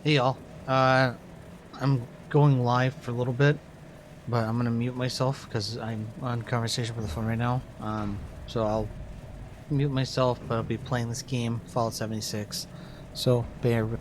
Hey y'all. I'm going live for a little bit, but I'm gonna mute myself because I'm on conversation with the phone right now. So I'll mute myself, but I'll be playing this game, Fallout 76. So bear with.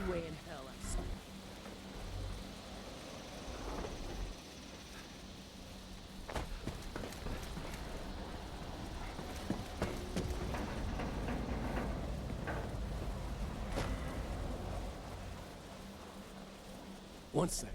Way in hell, I see. One sec.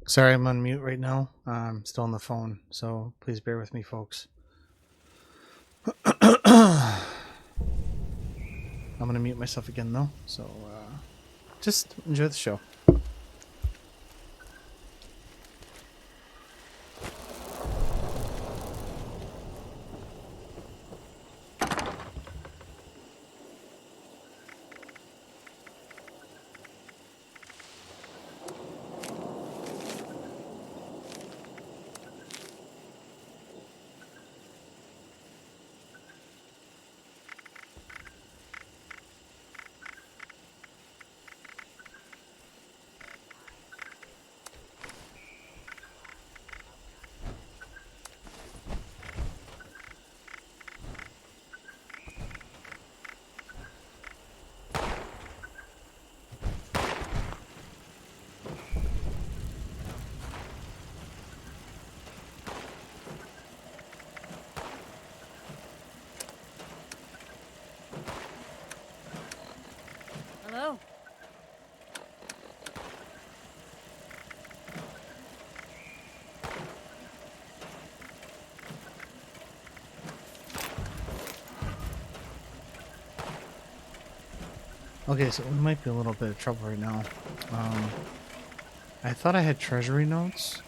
Sorry, I'm on mute right now. I'm still on the phone, so please bear with me, folks. I'm gonna mute myself again though, so just enjoy the show. Hello? Okay, so we might be a little bit of trouble right now. I thought I had treasury notes,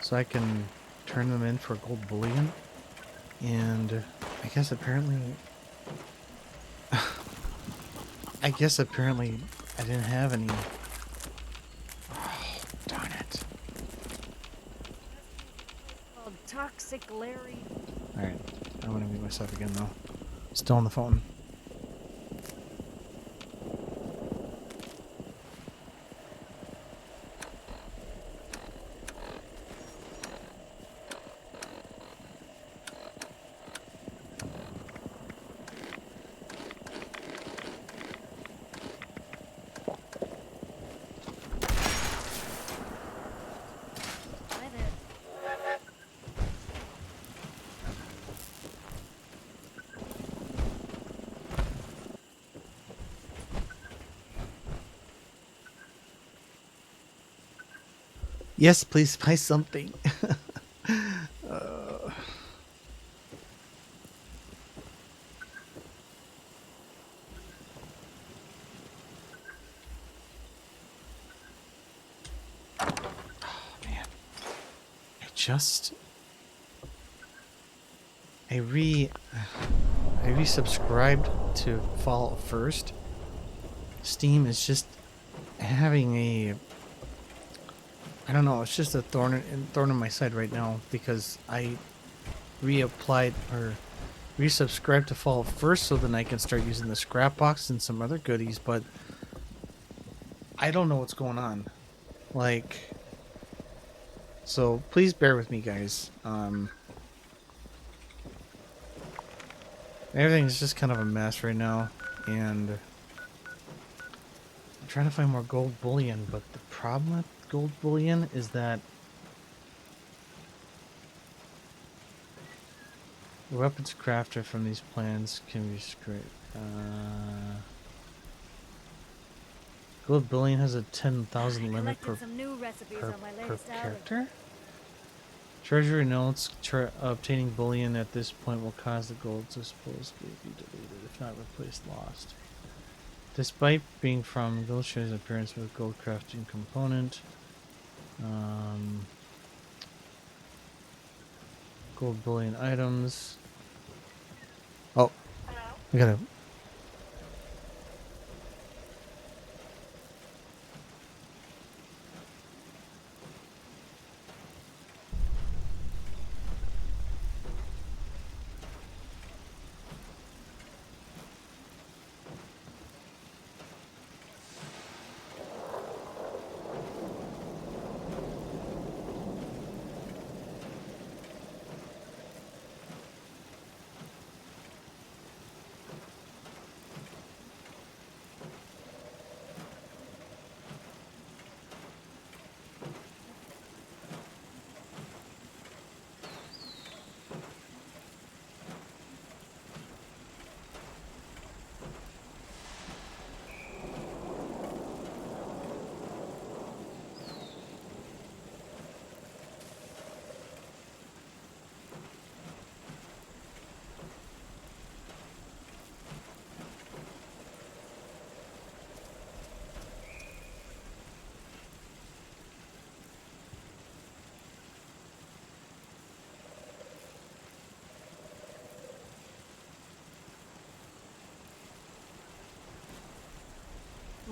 so I can turn them in for gold bullion, and I guess apparently... I guess apparently I didn't have any... Oh, darn it. Called Toxic Larry. Alright, I'm gonna mute myself again though. Still on the phone. Hi there. Yes, please buy something. Man. Just... I resubscribed to Fallout First. Steam is just having a... I don't know, it's just a thorn in my side right now because I reapplied or resubscribed to Fallout First so then I can start using the scrap box and some other goodies, but I don't know what's going on. Like, so please bear with me, guys. Everything's just kind of a mess right now, and I'm trying to find more gold bullion, but the problem with gold bullion is that the weapons crafted from these plans can be scraped. Gold bullion has a 10,000 limit Collected some new recipes per on my latest outing. character. Treasury notes obtaining bullion at this point will cause the gold to supposedly be deleted, if not replaced, lost. Despite being from gold shares appearance with gold crafting component. Gold bullion items. Oh, I gotta...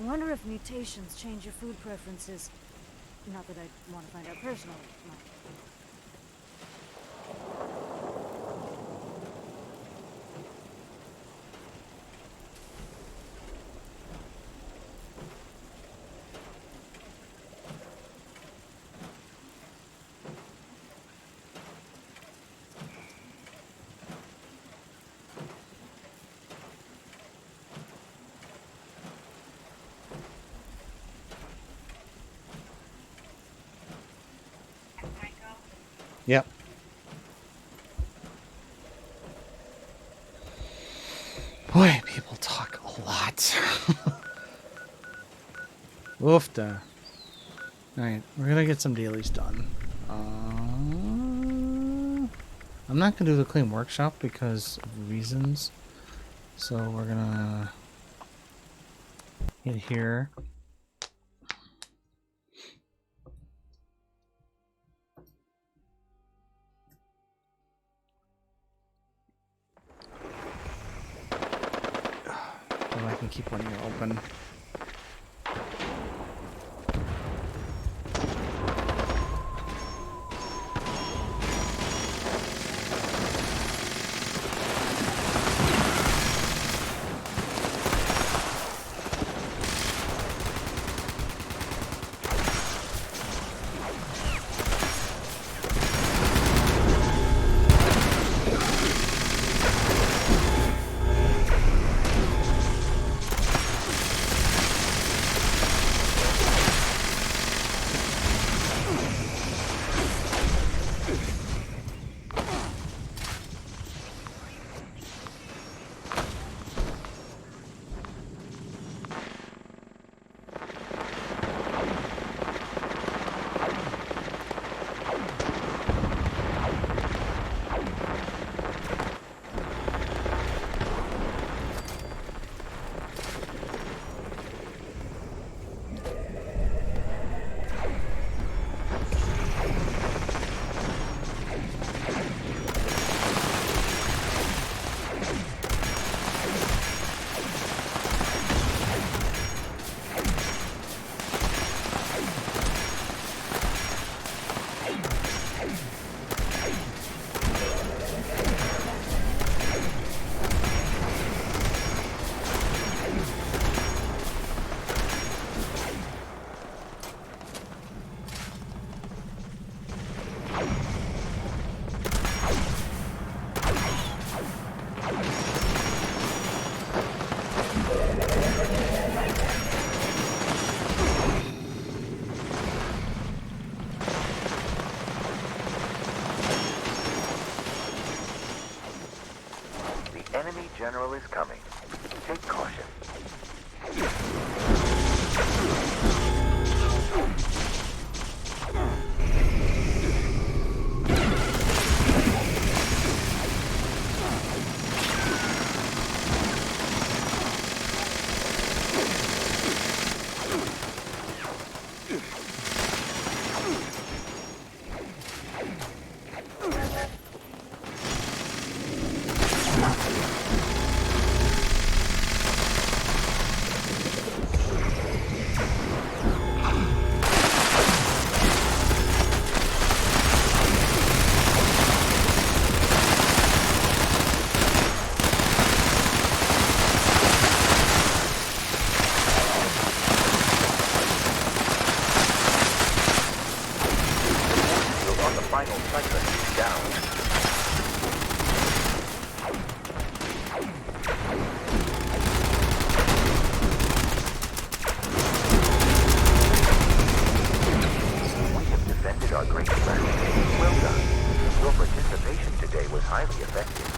I wonder if mutations change your food preferences. Not that I want to find out personally. Yep. Boy, people talk a lot. Oofda. Alright, we're gonna get some dailies done. I'm not gonna do the clean workshop because of reasons. So we're gonna hit here. can keep one ear open. Enemy general is coming. Take caution. Final segment is down. We have defended our great friend. Well done. Your participation today was highly effective.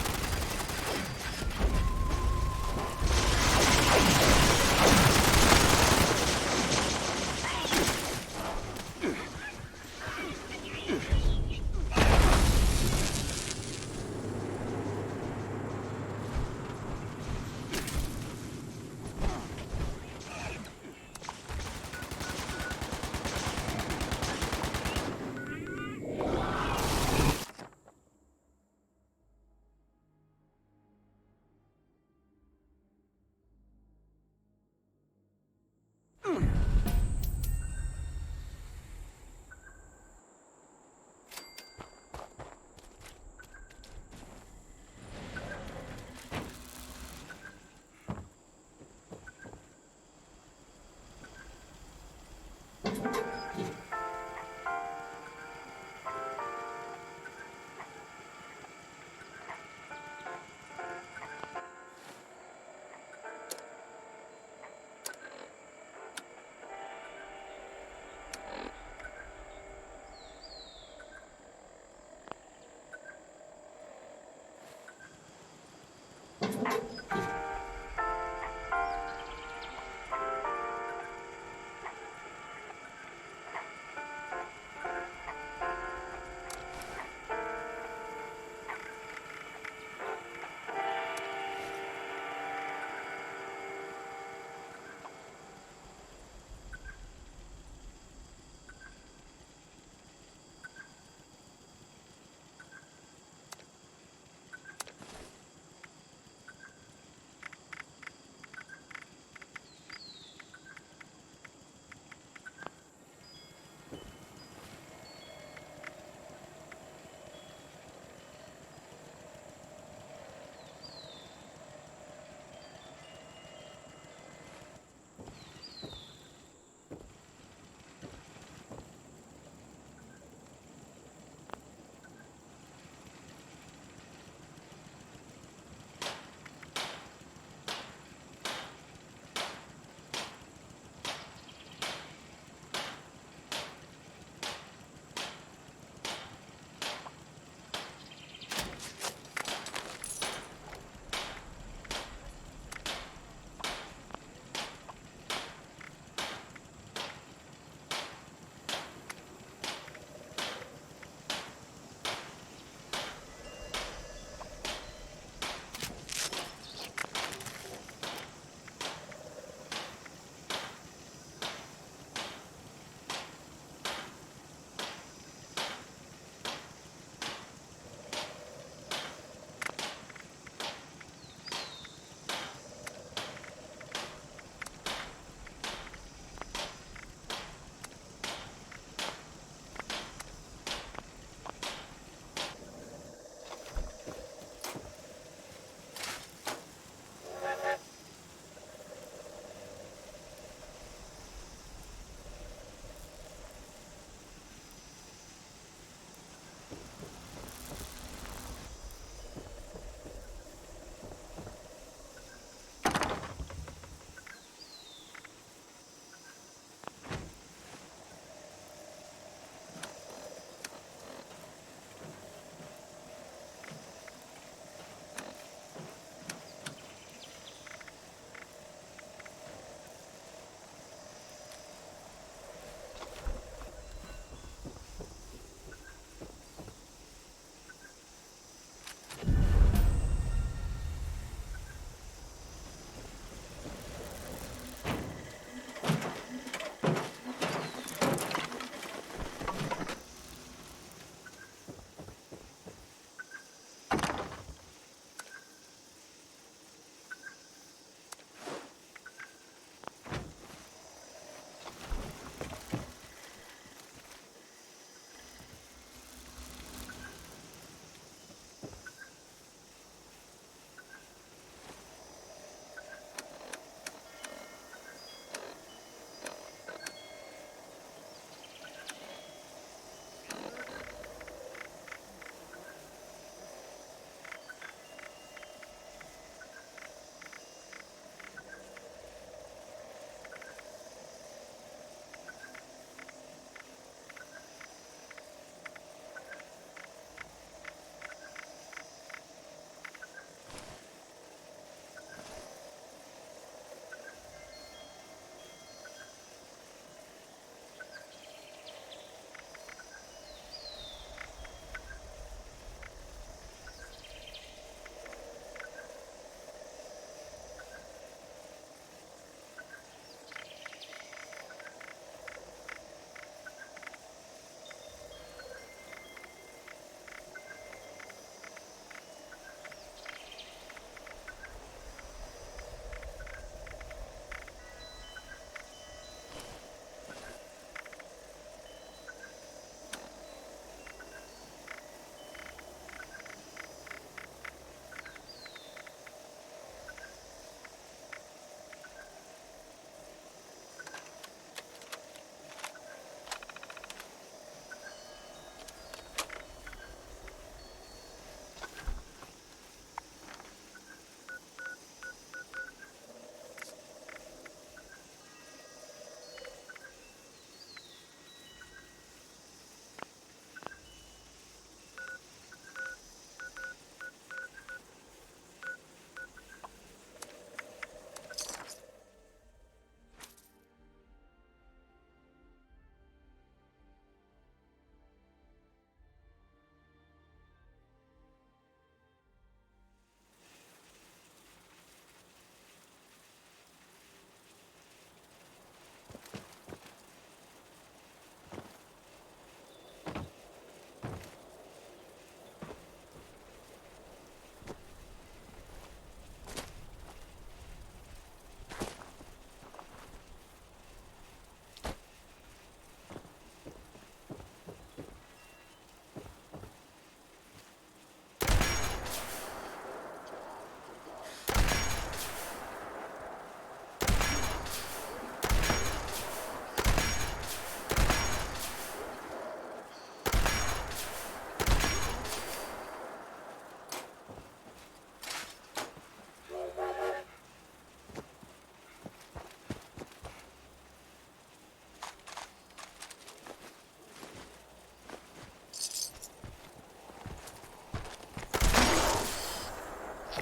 I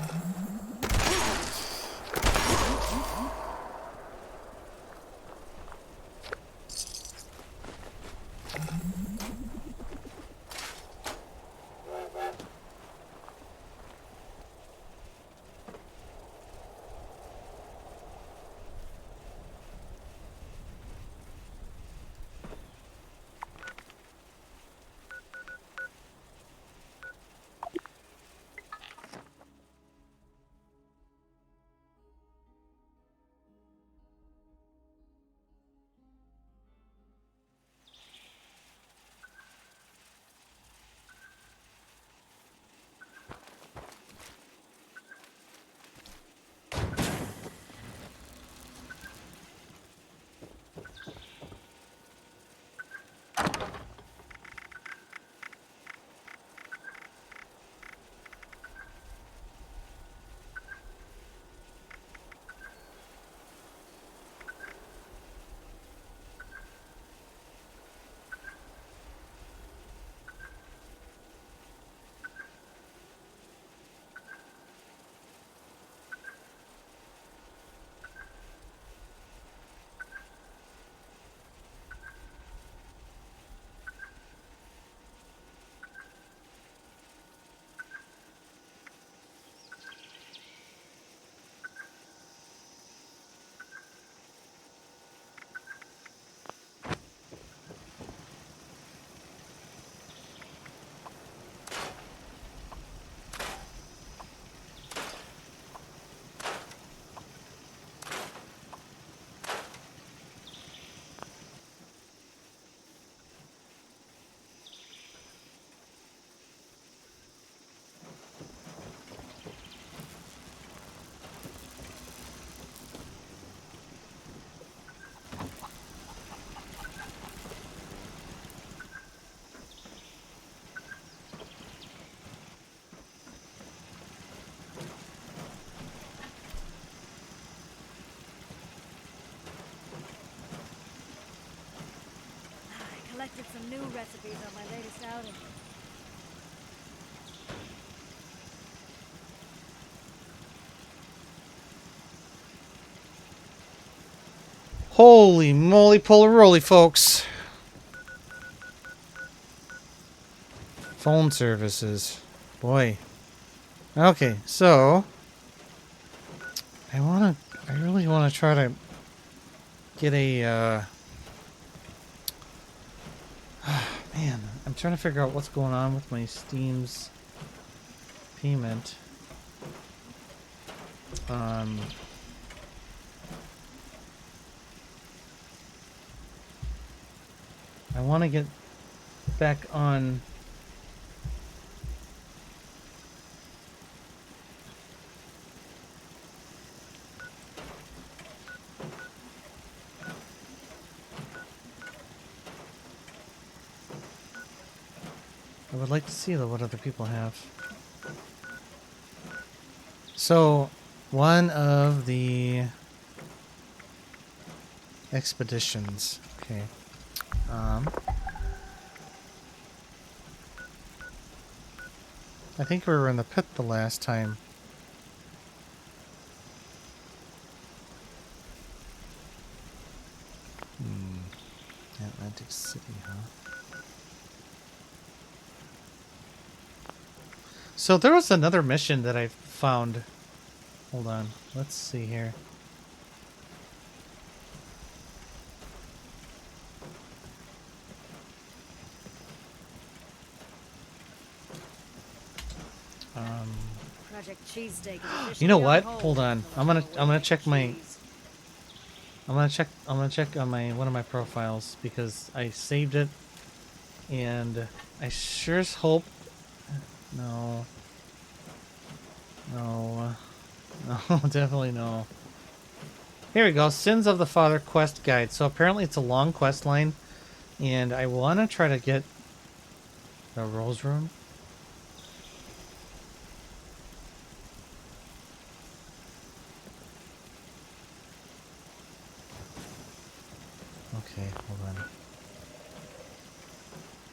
collected some new recipes on my latest outing. Holy moly, polaroli, folks. Phone services. Boy. Okay, so I really wanna try to get a man, I'm trying to figure out what's going on with my Steam's payment. I want to get back on. I would like to see what other people have. So, one of the expeditions. Okay. I think we were in the pit the last time. Atlantic City, huh? So there was another mission that I found. Hold on. Let's see here. Project Cheesesteak is You know officially what? on hold Hold on. until I'm gonna Halloween check my cheese. I'm gonna check on my one of my profiles because I saved it and I sure as hope no. No. No, definitely no. Here we go. Sins of the Father quest guide. So apparently it's a long quest line and I want to try to get the Rose Room. Okay, hold on.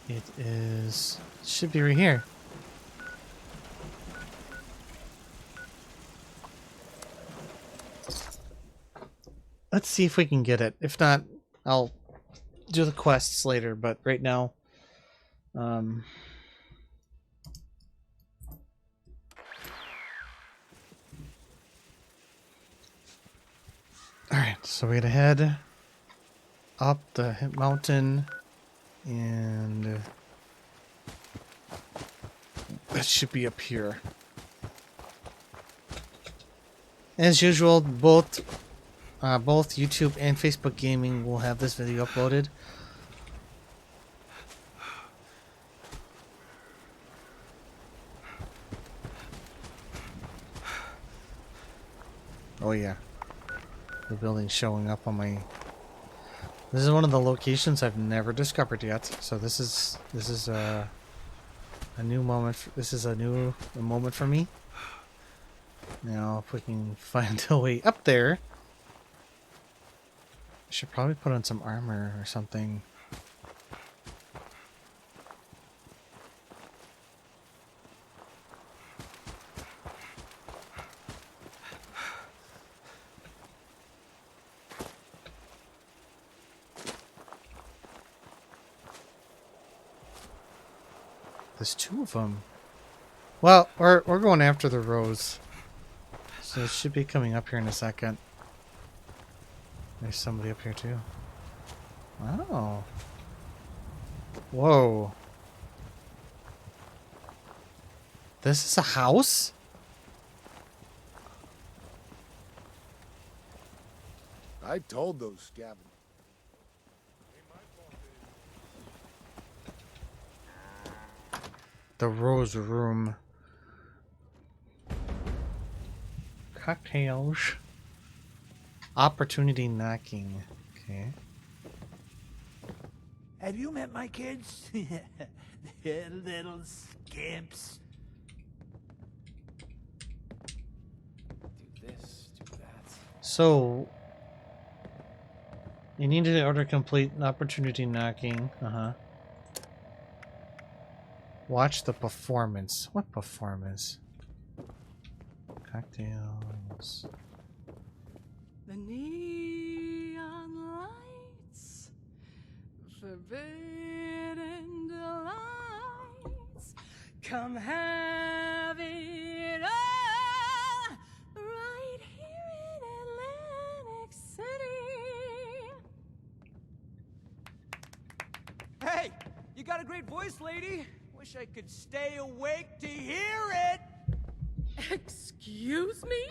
It is... should be right here. Let's see if we can get it. If not, I'll do the quests later. But right now, um, all right. So we gotta head up the mountain, and that should be up here. As usual, both YouTube and Facebook Gaming will have this video uploaded. Oh yeah, the building's showing up on my. This is one of the locations I've never discovered yet. So this is a new moment. This is a new moment for me. Now, if we can find a way up there, I should probably put on some armor or something. There's two of them. Well, we're going after the rose. So it should be coming up here in a second. There's somebody up here too. Oh. Whoa. This is a house? I told those scavengers. The rose room. Cocktails. Opportunity knocking. Okay. Have you met my kids? They're little scamps. Do this, do that. So you need to order complete an opportunity knocking. Watch the performance. What performance? Cocktails. The neon lights, forbidden delights, come have it all, right here in Atlantic City. Hey, you got a great voice, lady. Wish I could stay awake to hear it. Excuse me?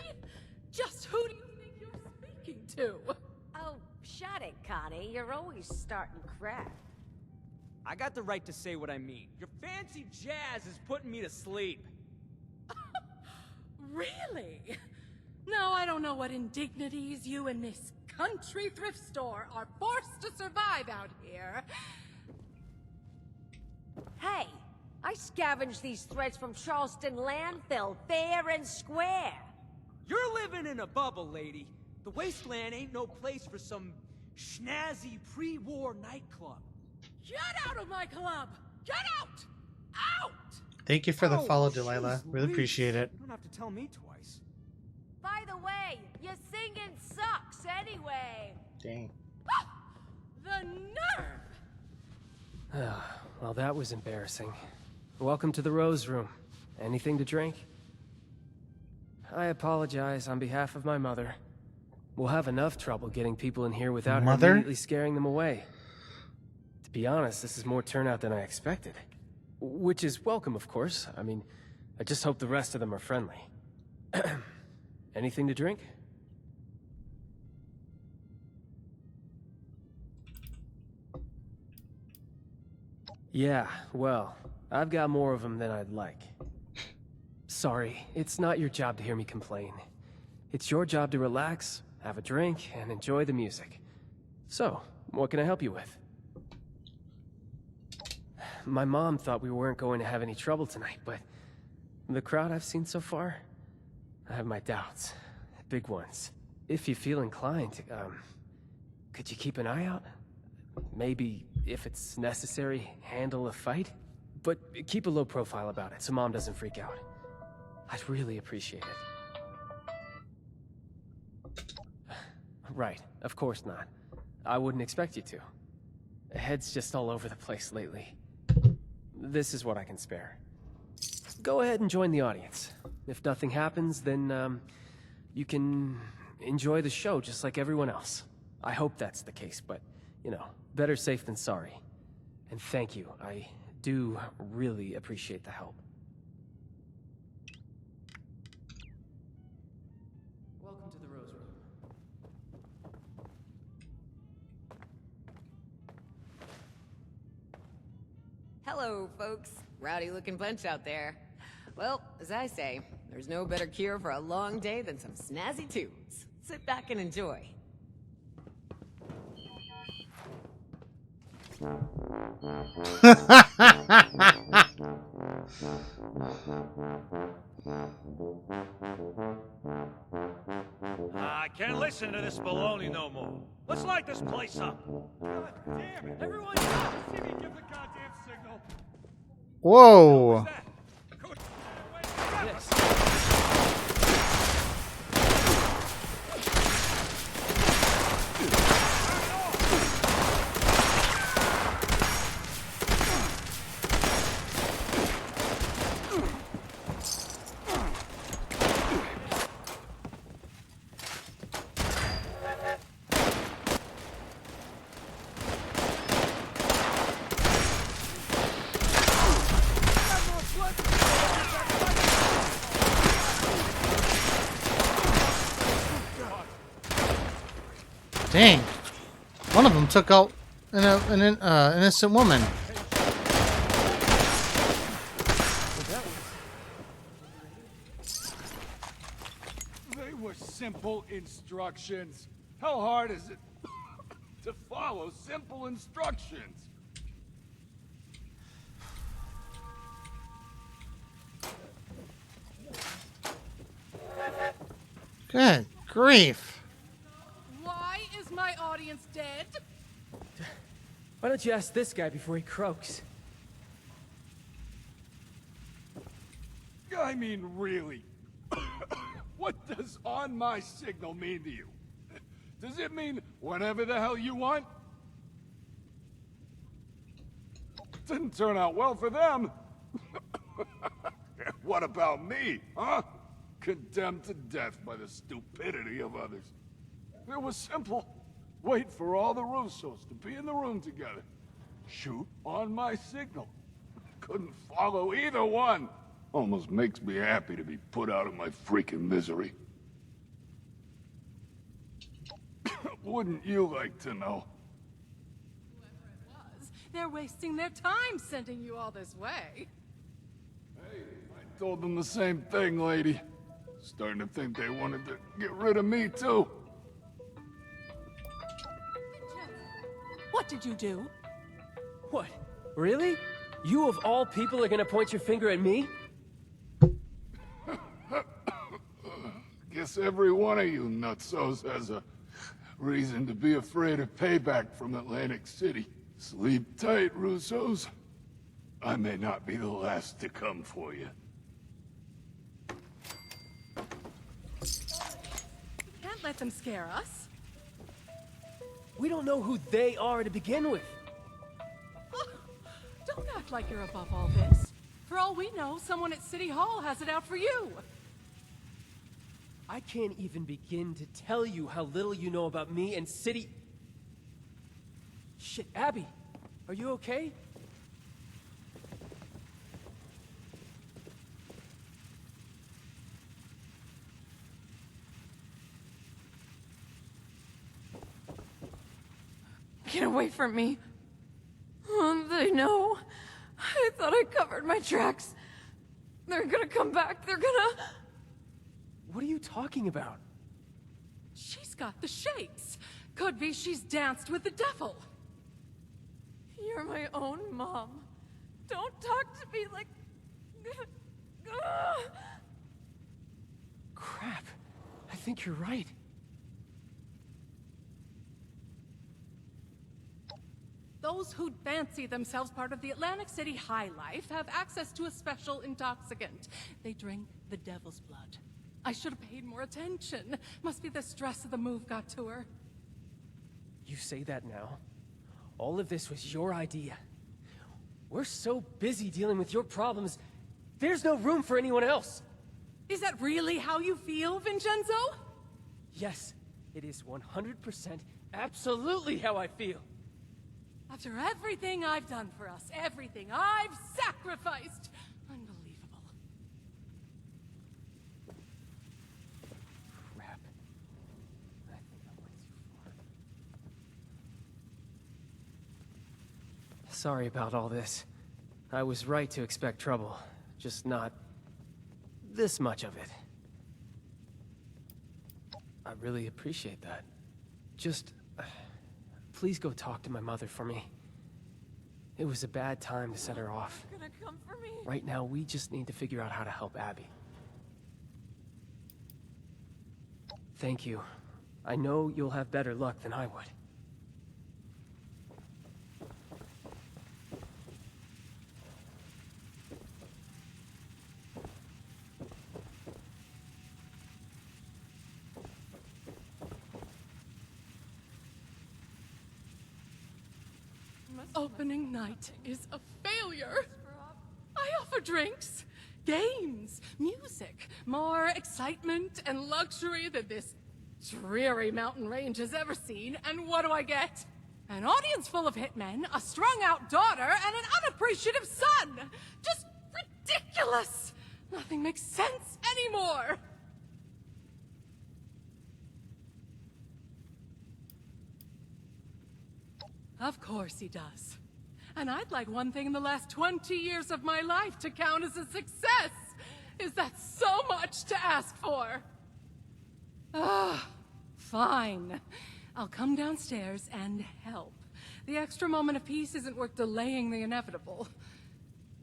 Just who do you think you're speaking to? Oh, shut it, Connie. You're always starting crap. I got the right to say what I mean. Your fancy jazz is putting me to sleep. Really? Now I don't know what indignities you and this country thrift store are forced to survive out here. Hey, I scavenged these threads from Charleston landfill, fair and square. You're living in a bubble, lady. The wasteland ain't no place for some schnazzy pre-war nightclub. Get out of my club! Get out! Out! Thank you for the Oh, follow, jeez Delilah. Really Louise. appreciate it. You don't have to tell me twice. By the way, your singing sucks anyway. Dang. Ah! The nerve! Well, that was embarrassing. Welcome to the Rose Room. Anything to drink? I apologize on behalf of my mother. We'll have enough trouble getting people in here without her Mother? immediately scaring them away. To be honest, this is more turnout than I expected. Which is welcome, of course. I mean, I just hope the rest of them are friendly. Anything to drink? Yeah, well, I've got more of them than I'd like. Sorry, it's not your job to hear me complain. It's your job to relax, have a drink, and enjoy the music. So, what can I help you with? My mom thought we weren't going to have any trouble tonight, but the crowd I've seen so far, I have my doubts. Big ones. If you feel inclined, could you keep an eye out? Maybe, if it's necessary, handle a fight? But keep a low profile about it, so Mom doesn't freak out. I'd really appreciate it. right. Of course not. I wouldn't expect you to. Head's just all over the place lately. This is what I can spare. Go ahead and join the audience. If nothing happens, then, you can enjoy the show just like everyone else. I hope that's the case, but, you know, better safe than sorry. And thank you. I do really appreciate the help. Welcome to the Rose Room. Hello, folks. Rowdy looking bunch out there. Well, as I say, there's no better cure for a long day than some snazzy tunes. Sit back and enjoy. I can't listen to this baloney no more. Let's light this place up. God damn it! Everyone stop! See me give the goddamn signal. Whoa. That. Good. Dang. One of them took out an innocent woman. They were simple instructions. How hard is it to follow simple instructions? Good grief. Why is my audience dead? Why don't you ask this guy before he croaks? I mean, really. What does on my signal mean to you? Does it mean whenever the hell you want? Didn't turn out well for them. What about me, huh? Condemned to death by the stupidity of others. It was simple. Wait for all the Russos to be in the room together. Shoot on my signal. Couldn't follow either one. Almost makes me happy to be put out of my freaking misery. Wouldn't you like to know? Whoever it was, they're wasting their time sending you all this way. Hey, I told them the same thing, lady. Starting to think they wanted to get rid of me, too. What did you do? What? Really? You of all people are gonna point your finger at me? Guess every one of you nutsos has a reason to be afraid of payback from Atlantic City. Sleep tight, Russos. I may not be the last to come for you. Can't let them scare us. We don't know who they are to begin with. Oh, don't act like you're above all this. For all we know, someone at City Hall has it out for you. I can't even begin to tell you how little you know about me and City... Shit, Abby, are you okay? Get away from me. They know. I thought I covered my tracks. They're gonna come back. They're gonna... What are you talking about? She's got the shakes. Could be she's danced with the devil. You're my own mom. Don't talk to me like... Crap. I think you're right. Those who fancy themselves part of the Atlantic City high life have access to a special intoxicant. They drink the devil's blood. I should have paid more attention. Must be the stress of the move got to her. You say that now? All of this was your idea. We're so busy dealing with your problems, there's no room for anyone else. Is that really how you feel, Vincenzo? Yes, it is 100% absolutely how I feel. After everything I've done for us, everything I've sacrificed. Unbelievable. Crap. I think I went too far. Sorry about all this. I was right to expect trouble, just not this much of it. I really appreciate that. Just, please go talk to my mother for me. It was a bad time to set her off. You're gonna come for me? Right now, we just need to figure out how to help Abby. Thank you. I know you'll have better luck than I would. Opening night is a failure. I offer drinks, games, music, more excitement and luxury than this dreary mountain range has ever seen, and what do I get? An audience full of hitmen, a strung-out daughter, and an unappreciative son! Just ridiculous! Nothing makes sense anymore! Of course he does. And I'd like one thing in the last 20 years of my life to count as a success! Is that so much to ask for? Ah, fine. I'll come downstairs and help. The extra moment of peace isn't worth delaying the inevitable.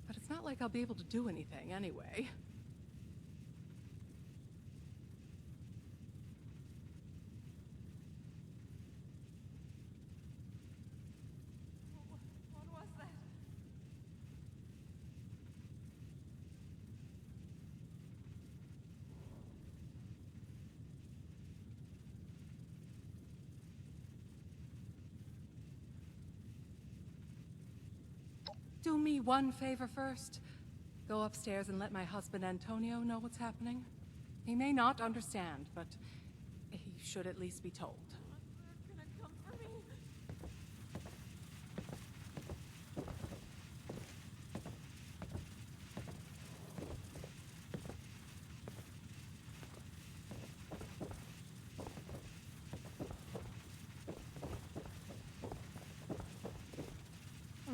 But it's not like I'll be able to do anything anyway. What was that? Do me one favor first. Go upstairs and let my husband Antonio know what's happening. He may not understand, but he should at least be told. They're gonna come for me.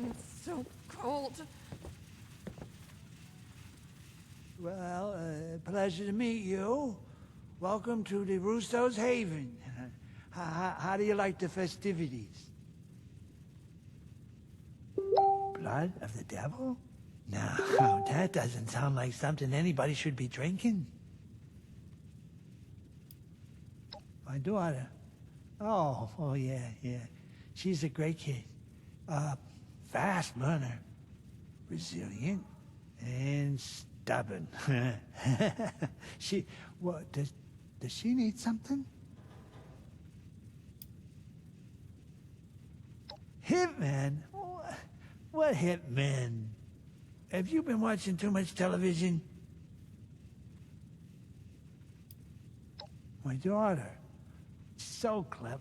It's so cold. Well, pleasure to meet you. Welcome to the Russo's Haven. How do you like the festivities? Blood of the devil? No, that doesn't sound like something anybody should be drinking. My daughter. Oh yeah. She's a great kid. Fast learner. Resilient. And stubborn. Does she need something? Hitman? What hitman? Have you been watching too much television? My daughter. So clever.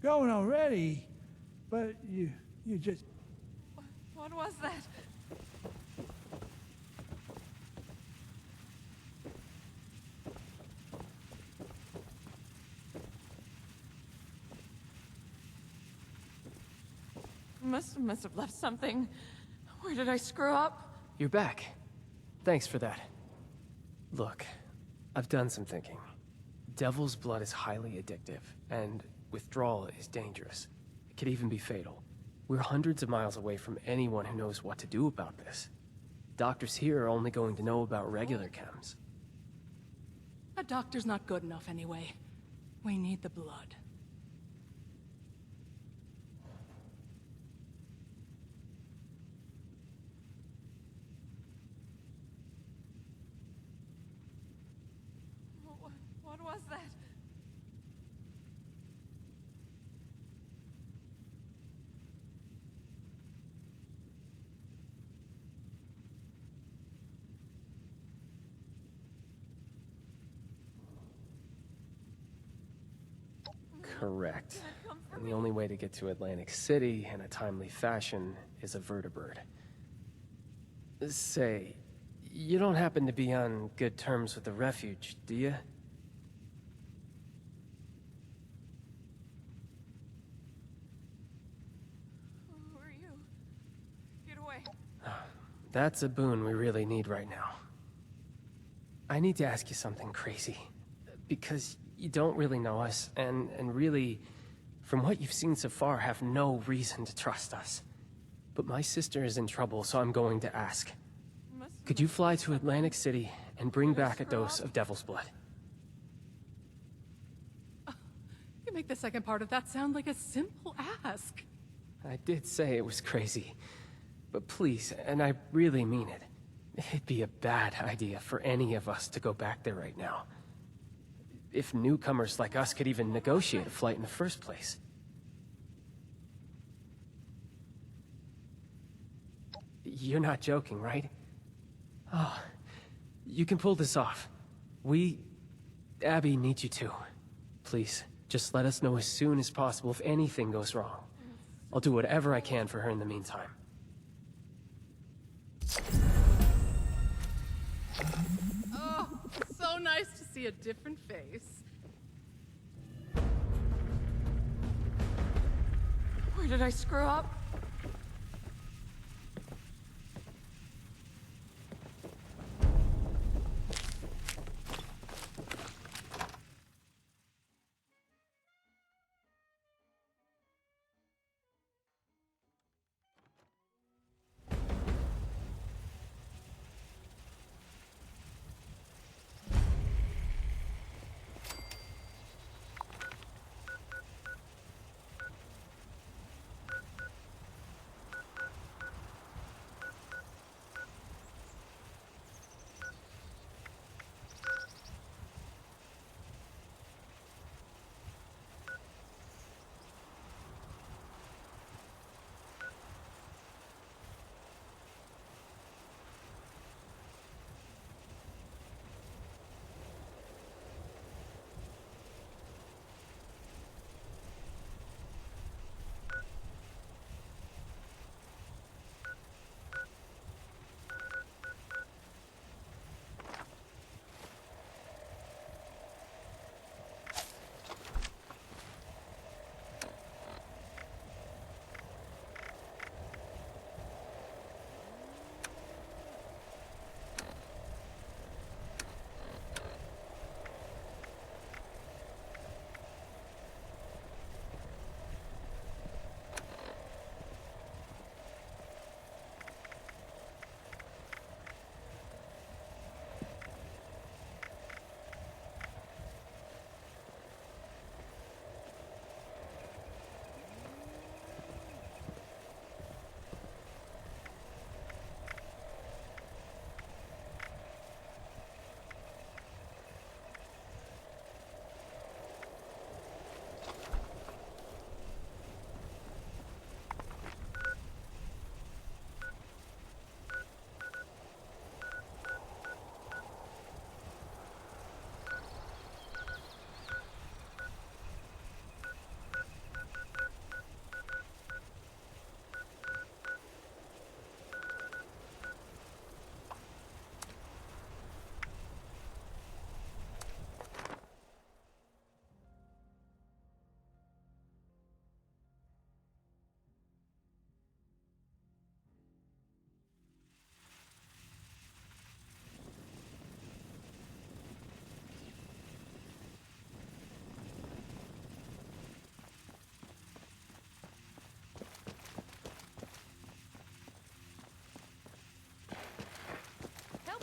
Going already? But you just... What was that? Must have left something. Where did I screw up? You're back. Thanks for that. Look, I've done some thinking. Devil's blood is highly addictive, and withdrawal is dangerous. It could even be fatal. We're hundreds of miles away from anyone who knows what to do about this. Doctors here are only going to know about regular chems. A doctor's not good enough anyway. We need the blood. What was that? Correct. And the only way to get to Atlantic City in a timely fashion is a vertibird. Say, you don't happen to be on good terms with the refuge, do you? Who are you? Get away. That's a boon we really need right now. I need to ask you something crazy. Because you don't really know us, and really, from what you've seen so far, have no reason to trust us. But my sister is in trouble, so I'm going to ask. Could you fly to Atlantic City and bring back a dose of Devil's Blood? You make the second part of that sound like a simple ask. I did say it was crazy. But please, and I really mean it, it'd be a bad idea for any of us to go back there right now. If newcomers like us could even negotiate a flight in the first place. You're not joking, right? Oh, you can pull this off. Abby needs you to. Please, just let us know as soon as possible if anything goes wrong. I'll do whatever I can for her in the meantime. Oh, so nice to see a different face. Where did I screw up?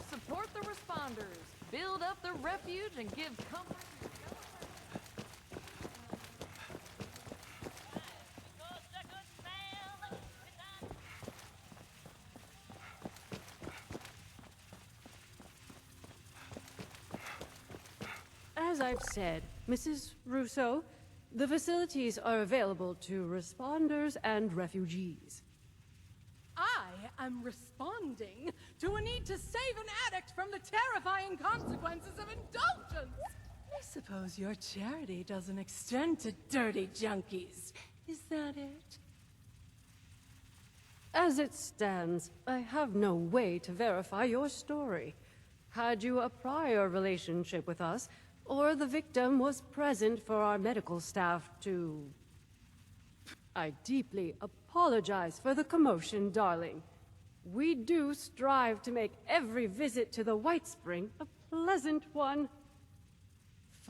Support the responders, build up the refuge, and give comfort to your fellow As I've said, Mrs. Russo, the facilities are available to responders and refugees. I am responding to a need to save an addict from the terrifying consequences of indulgence. I suppose your charity doesn't extend to dirty junkies. Is that it? As it stands, I have no way to verify your story. Had you a prior relationship with us, or the victim was present for our medical staff to... I deeply apologize for the commotion, darling. We do strive to make every visit to the White Spring a pleasant one.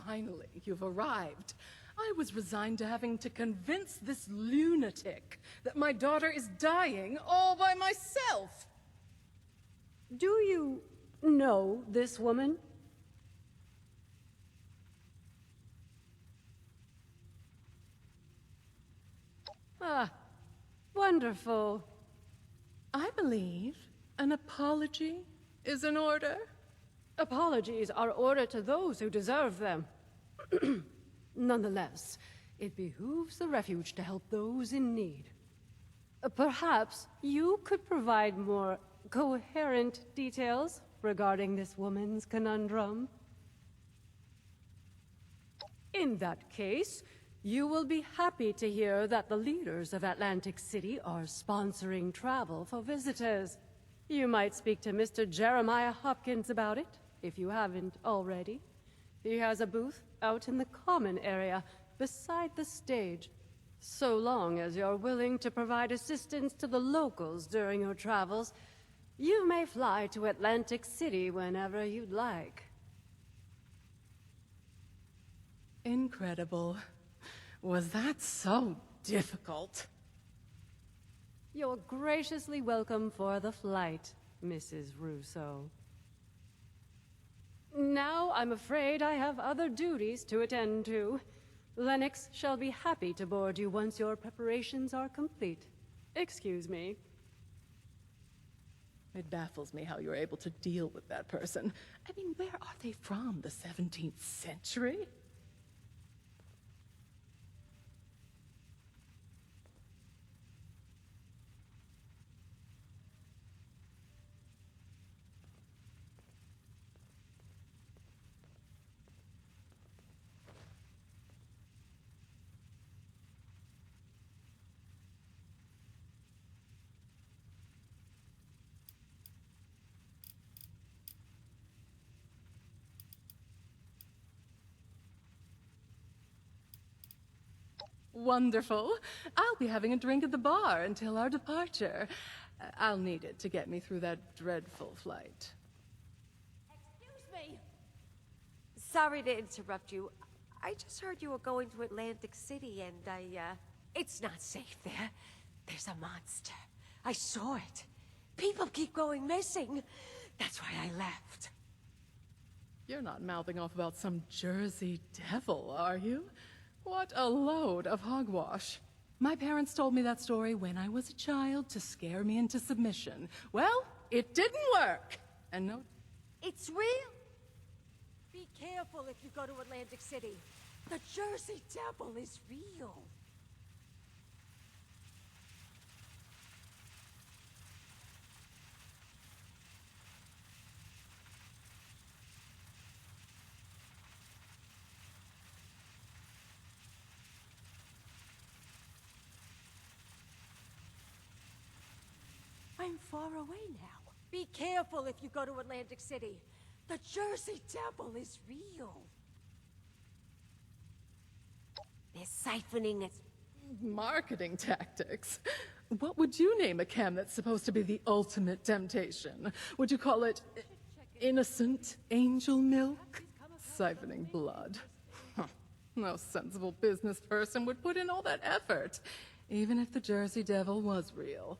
Finally, you've arrived. I was resigned to having to convince this lunatic that my daughter is dying all by myself. Do you know this woman? Ah, wonderful. I believe an apology is in order. Apologies are ordered to those who deserve them. Nonetheless, it behooves the refuge to help those in need. Perhaps you could provide more coherent details regarding this woman's conundrum. In that case, you will be happy to hear that the leaders of Atlantic City are sponsoring travel for visitors. You might speak to Mr. Jeremiah Hopkins about it, if you haven't already. He has a booth out in the common area, beside the stage. So long as you're willing to provide assistance to the locals during your travels, you may fly to Atlantic City whenever you'd like. Incredible. Was that so difficult? You're graciously welcome for the flight, Mrs. Russo. Now I'm afraid I have other duties to attend to. Lennox shall be happy to board you once your preparations are complete. Excuse me. It baffles me how you're able to deal with that person. I mean, where are they from? The 17th century? Wonderful. I'll be having a drink at the bar until our departure. I'll need it to get me through that dreadful flight. Excuse me. Sorry to interrupt you. I just heard you were going to Atlantic City and it's not safe there. There's a monster. I saw it. People keep going missing. That's why I left. You're not mouthing off about some Jersey devil, are you? What a load of hogwash. My parents told me that story when I was a child to scare me into submission. Well, it didn't work. And no... It's real. Be careful if you go to Atlantic City. The Jersey Devil is real. I'm far away now. Be careful if you go to Atlantic City. The Jersey Devil is real. They're siphoning its... Marketing tactics. What would you name a chem that's supposed to be the ultimate temptation? Would you call it innocent angel milk? Siphoning blood. Huh. No sensible business person would put in all that effort, even if the Jersey Devil was real.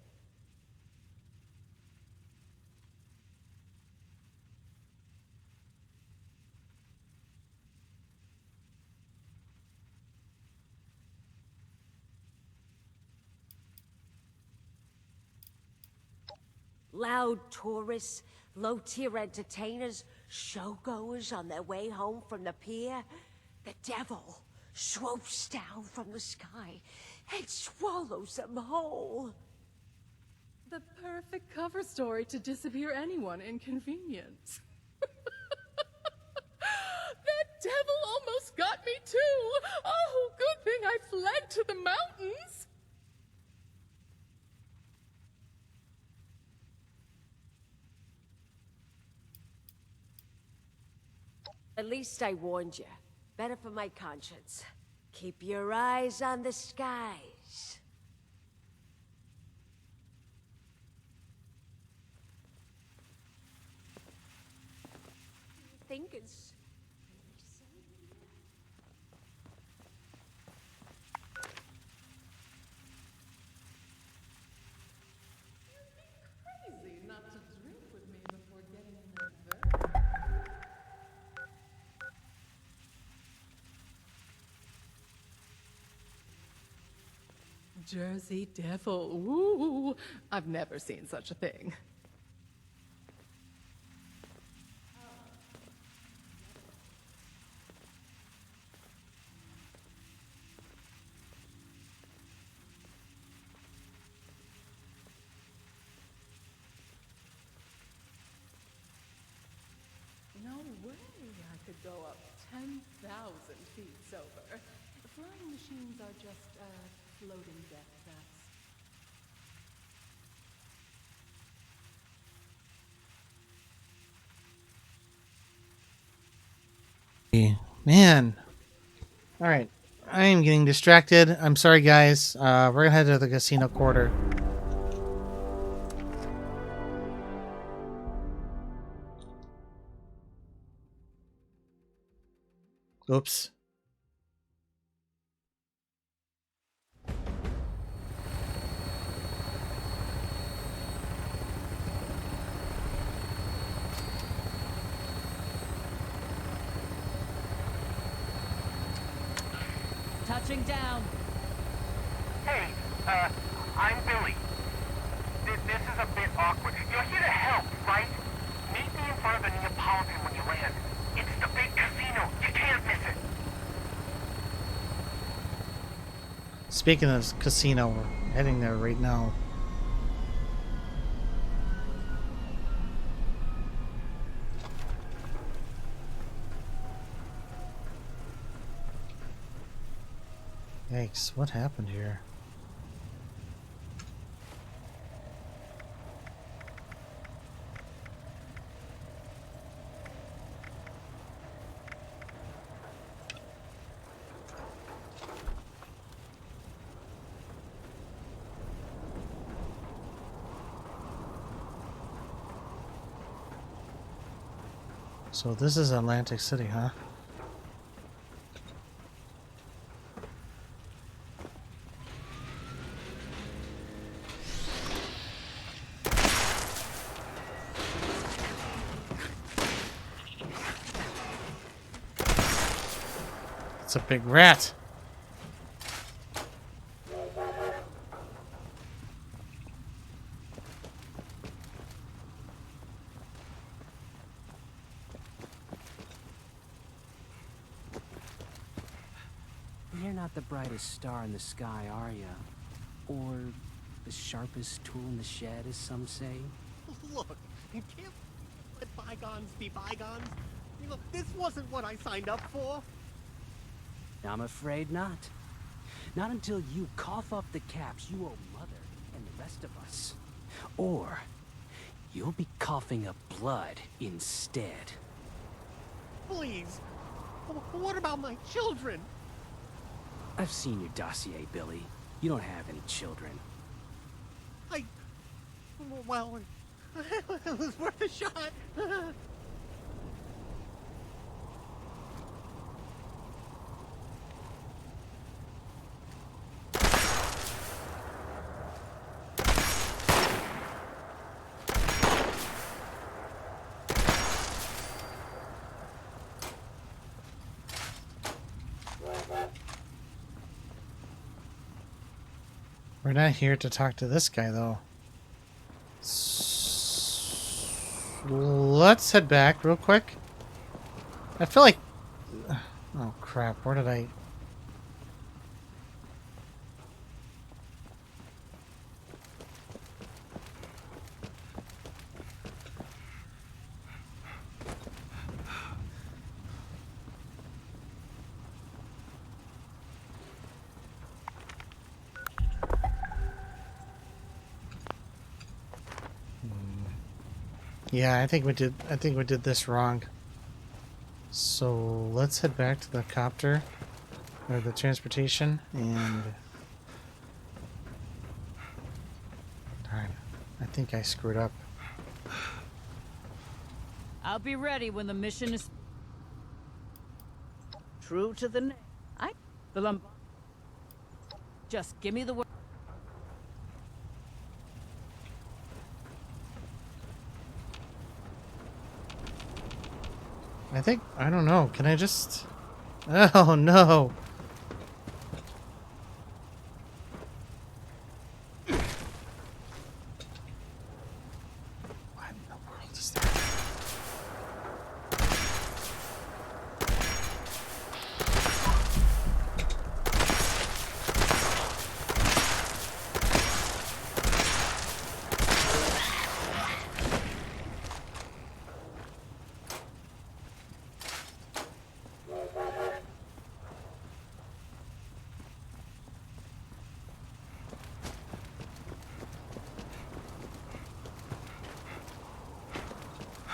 Loud tourists, low-tier entertainers, showgoers on their way home from the pier. The devil swoops down from the sky and swallows them whole. The perfect cover story to disappear anyone inconvenience. That devil At least I warned you. Better for my conscience. Keep your eyes on the skies. You think it's really safe? Crazy not to drink with me before getting in that bed. Jersey Devil. Ooh, I've never seen such a thing. No way I could go up 10,000 feet sober. Flying machines are just, floating death traps. Man. Alright. I am getting distracted. I'm sorry, guys. We're gonna head to the casino quarter. Oops. Touching down. Hey, I'm Billy. This is a bit awkward. You're here to help, right? Meet me in front of the Neapolitan when you land. It's the big casino. You can't miss it. Speaking of casino, we're heading there right now. Yikes, what happened here? So this is Atlantic City, huh? It's a big rat. You're not the brightest star in the sky, are you? Or the sharpest tool in the shed, as some say? Look, you can't let bygones be bygones. You know, this wasn't what I signed up for. I'm afraid not. Not until you cough up the caps you owe Mother and the rest of us. Or you'll be coughing up blood instead. Please. What about my children? I've seen your dossier, Billy. You don't have any children. Well, it was worth a shot. We're not here to talk to this guy, though. Let's head back real quick. I feel like... Oh, crap. Where did I... Yeah, I think we did this wrong. So let's head back to the copter or the transportation and darn, I think I screwed up. I'll be ready when the mission is true to the name. The Lombard. Just give me the word. I don't know. Can I just... Oh no! What in the world is that?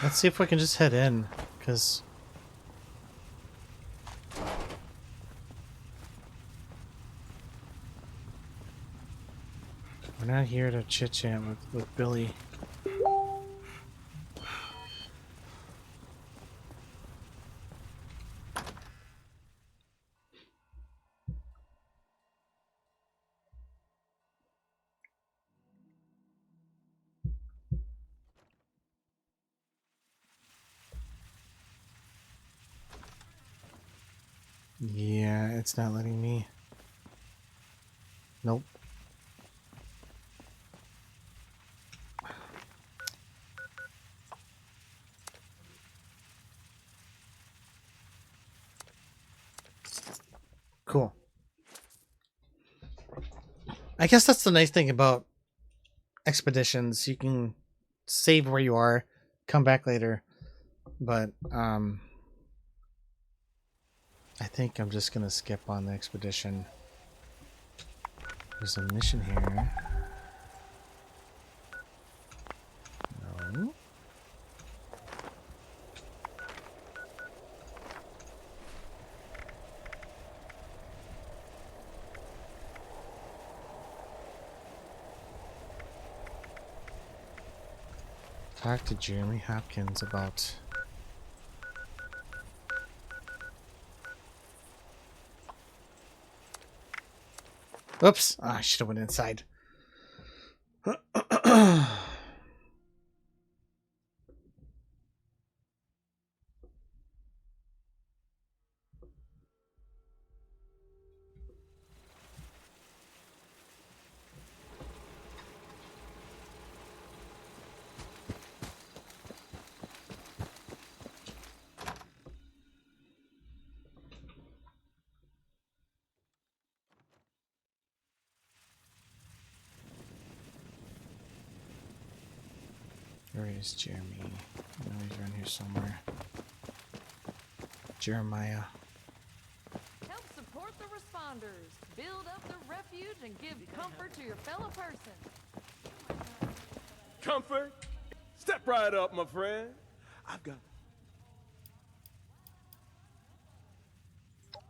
Let's see if we can just head in, because... we're not here to chit-chat with Billy. Yeah, it's not letting me. Nope. Cool. I guess that's the nice thing about expeditions. You can save where you are, come back later. But, I think I'm just gonna skip on the expedition. There's a mission here. No. Talk to Jeremy Hopkins about... Oops! Ah, I should have went inside. Where is Jeremy? I know he's around here somewhere. Jeremiah. Help support the responders, build up the refuge, and give comfort to your fellow person. Comfort? Step right up, my friend. I've got...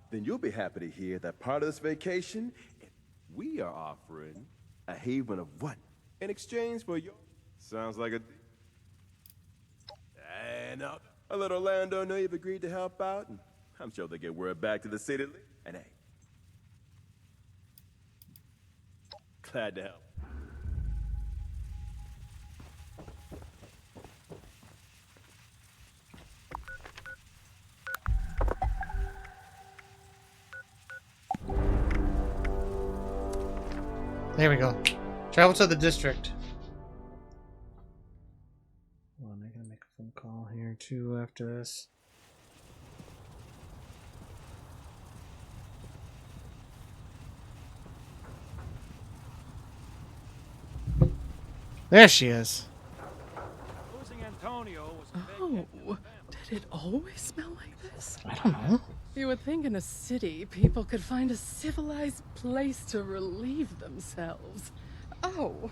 Then you'll be happy to hear that part of this vacation, we are offering a haven of what? In exchange for your... Sounds like a... And a little landowner you've agreed to help out, and I'm sure they'll get word back to the city. And hey, glad to help. There we go. Travel to the district. Hold on, I gotta make a phone call here too after this. There she is. Losing Antonio was a big hit to the Oh, did it always smell like this? I don't know. You would think in a city people could find a civilized place to relieve themselves. Oh.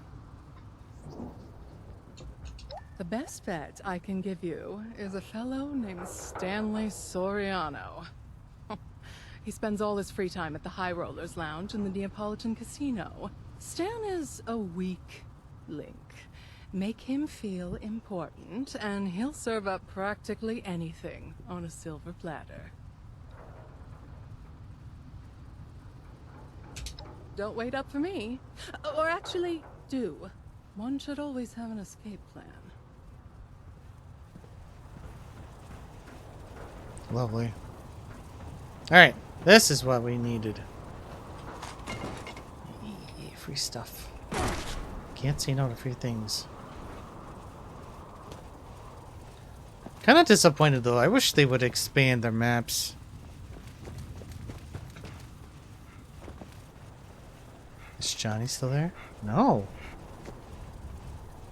The best bet I can give you is a fellow named Stanley Soriano. He spends all his free time at the High Rollers Lounge in the Neapolitan Casino. Stan is a weak link. Make him feel important, and he'll serve up practically anything on a silver platter. Don't wait up for me. Or actually, do. One should always have an escape plan. Lovely. Alright, this is what we needed. Yay, free stuff. Can't say no to free things. Kind of disappointed though. I wish they would expand their maps. Is Johnny still there? No.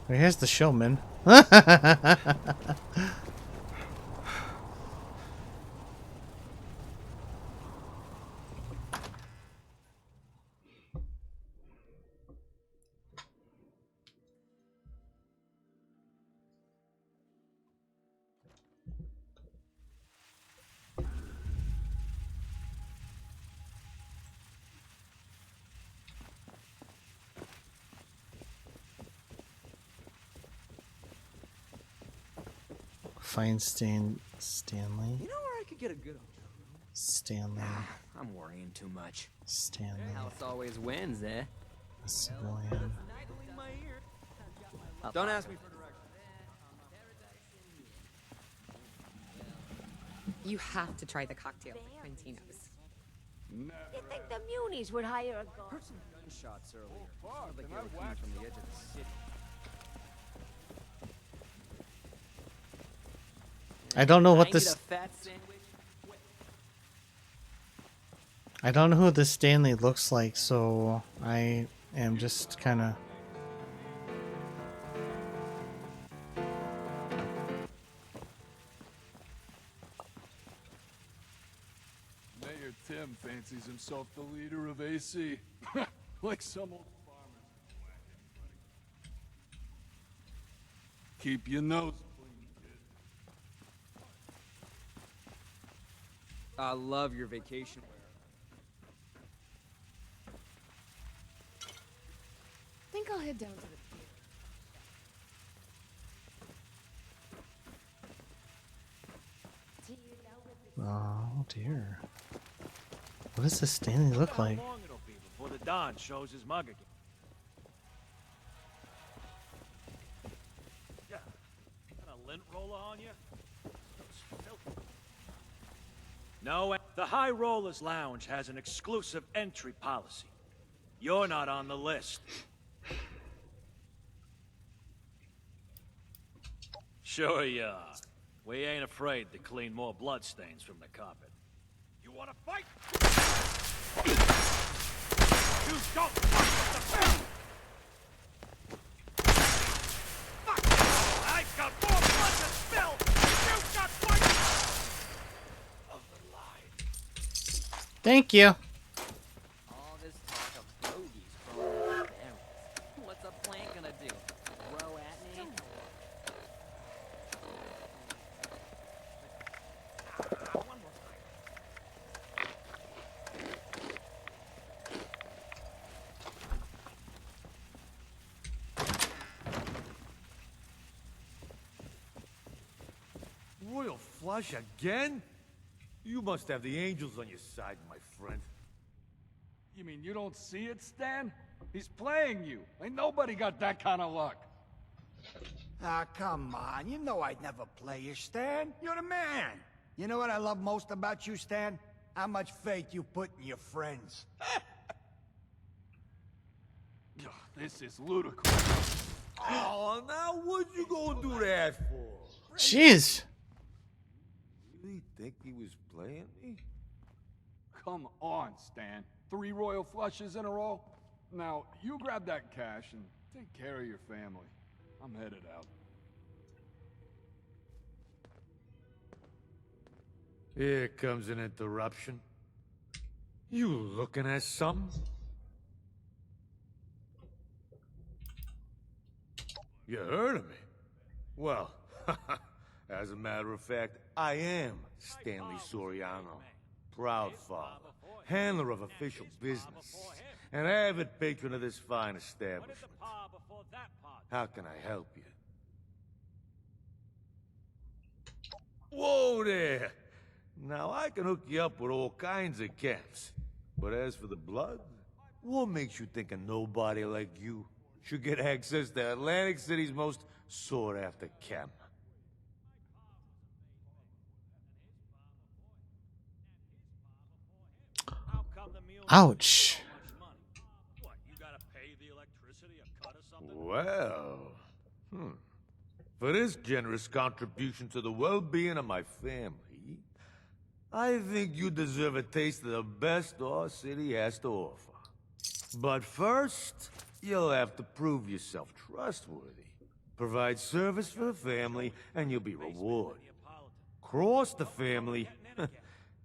Well, here's the showman. Find Stanley. You know where I could get a good hotel room? Stanley. I'm worrying too much. Stanley. House always wins, eh? A civilian. Don't ask me for directions. You have to try the cocktail at Quintino's. You think the Munis would hire a guard? Heard some gunshots earlier. Sounded like they were coming from the edge of the city. I don't know what I this. need a fat sandwich. I don't know who this Stanley looks like, so I am just kind of. Mayor Tim fancies himself the leader of AC. Like some old farmers who whack anybody. Keep your nose clean, kid. I love your vacation wear. Think I'll head down to the pier. Oh dear. What does this Stanley look like? How long it'll be before the Don shows his mug again? Yeah. Got a lint roller on you? It's filthy. No, the High Rollers Lounge has an exclusive entry policy. You're not on the list. Sure you are. We ain't afraid to clean more bloodstains from the carpet. You wanna fight? You don't fuck with the bell! Fuck! I've got more blood to spill! You've got fight! Of the line. Thank you. All this talk of bogeys from the parents. What's a plant gonna do? Throw at me? One more time. Royal flush again? You must have the angels on your side, my friend. You mean you don't see it, Stan? He's playing you. Ain't nobody got that kind of luck. Ah, come on. You know I'd never play you, Stan. You're the man. You know what I love most about you, Stan? How much faith you put in your friends. This is ludicrous. Oh, now what you gonna do that for? Jeez. You really think he was playing me? Come on, Stan. 3 royal flushes in a row? Now, you grab that cash and take care of your family. I'm headed out. Here comes an interruption. You looking at something? You heard of me. Well, as a matter of fact, I am Stanley Soriano. Proud father, handler of official business, an avid patron of this fine establishment. How can I help you? Whoa there! Now, I can hook you up with all kinds of camps. But as for the blood, what makes you think a nobody like you should get access to Atlantic City's most sought-after camp? Ouch. Well, for this generous contribution to the well-being of my family, I think you deserve a taste of the best our city has to offer. But first, you'll have to prove yourself trustworthy. Provide service for the family, and you'll be rewarded. Cross the family,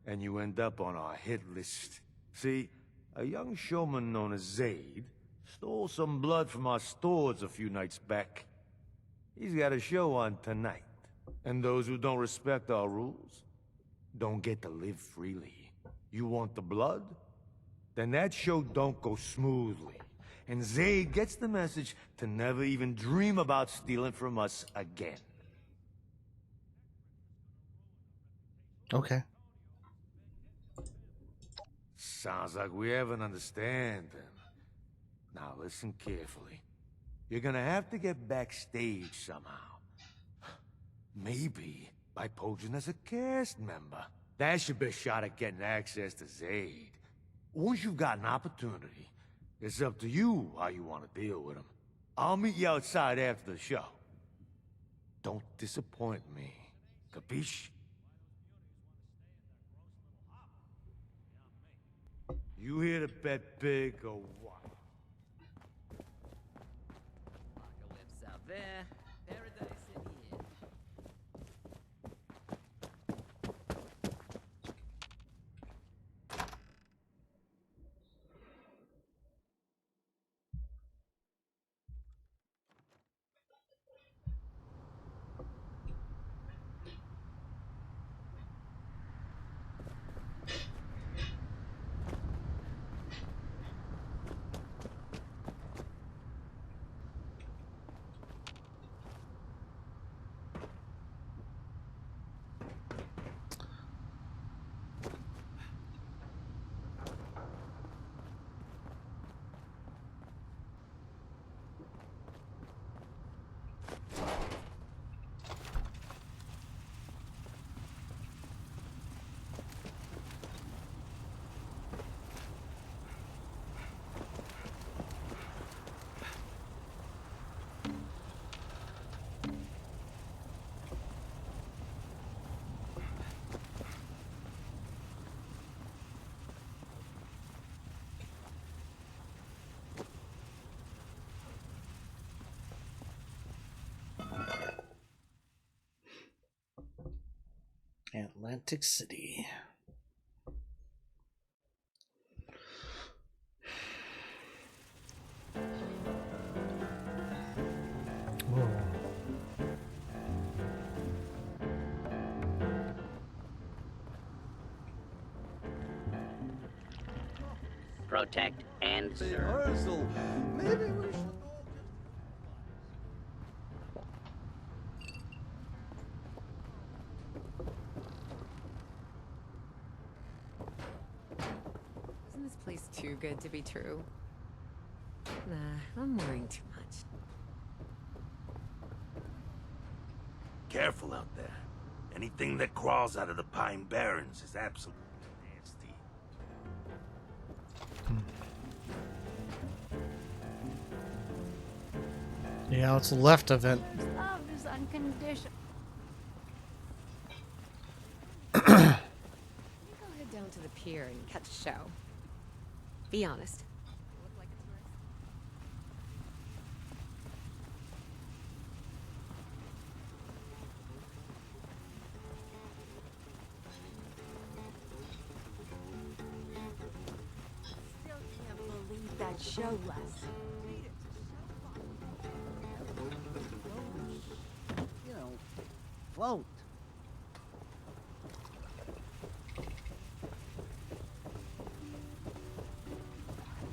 and you end up on our hit list. See, a young showman known as Zaid stole some blood from our stores a few nights back. He's got a show on tonight. And those who don't respect our rules don't get to live freely. You want the blood? Then that show don't go smoothly. And Zaid gets the message to never even dream about stealing from us again. Okay. Sounds like we have an understanding. Now listen carefully. You're gonna have to get backstage somehow. Maybe by posing as a cast member. That's your best shot at getting access to Zaid. Once you've got an opportunity, it's up to you how you want to deal with him. I'll meet you outside after the show. Don't disappoint me. Capiche? You here to bet big or what? Apocalypse out there, paradise in the end. Atlantic City. Whoa. Protect and serve. Rehearsal. Maybe we should. Isn't this place too good to be true? Nah, I'm worrying too much. Careful out there. Anything that crawls out of the Pine Barrens is absolutely nasty. Yeah, what's left of it. Love is unconditional. You go head down to the pier and catch a show. Be honest. You look like a tourist. Still can't believe that show was. won't.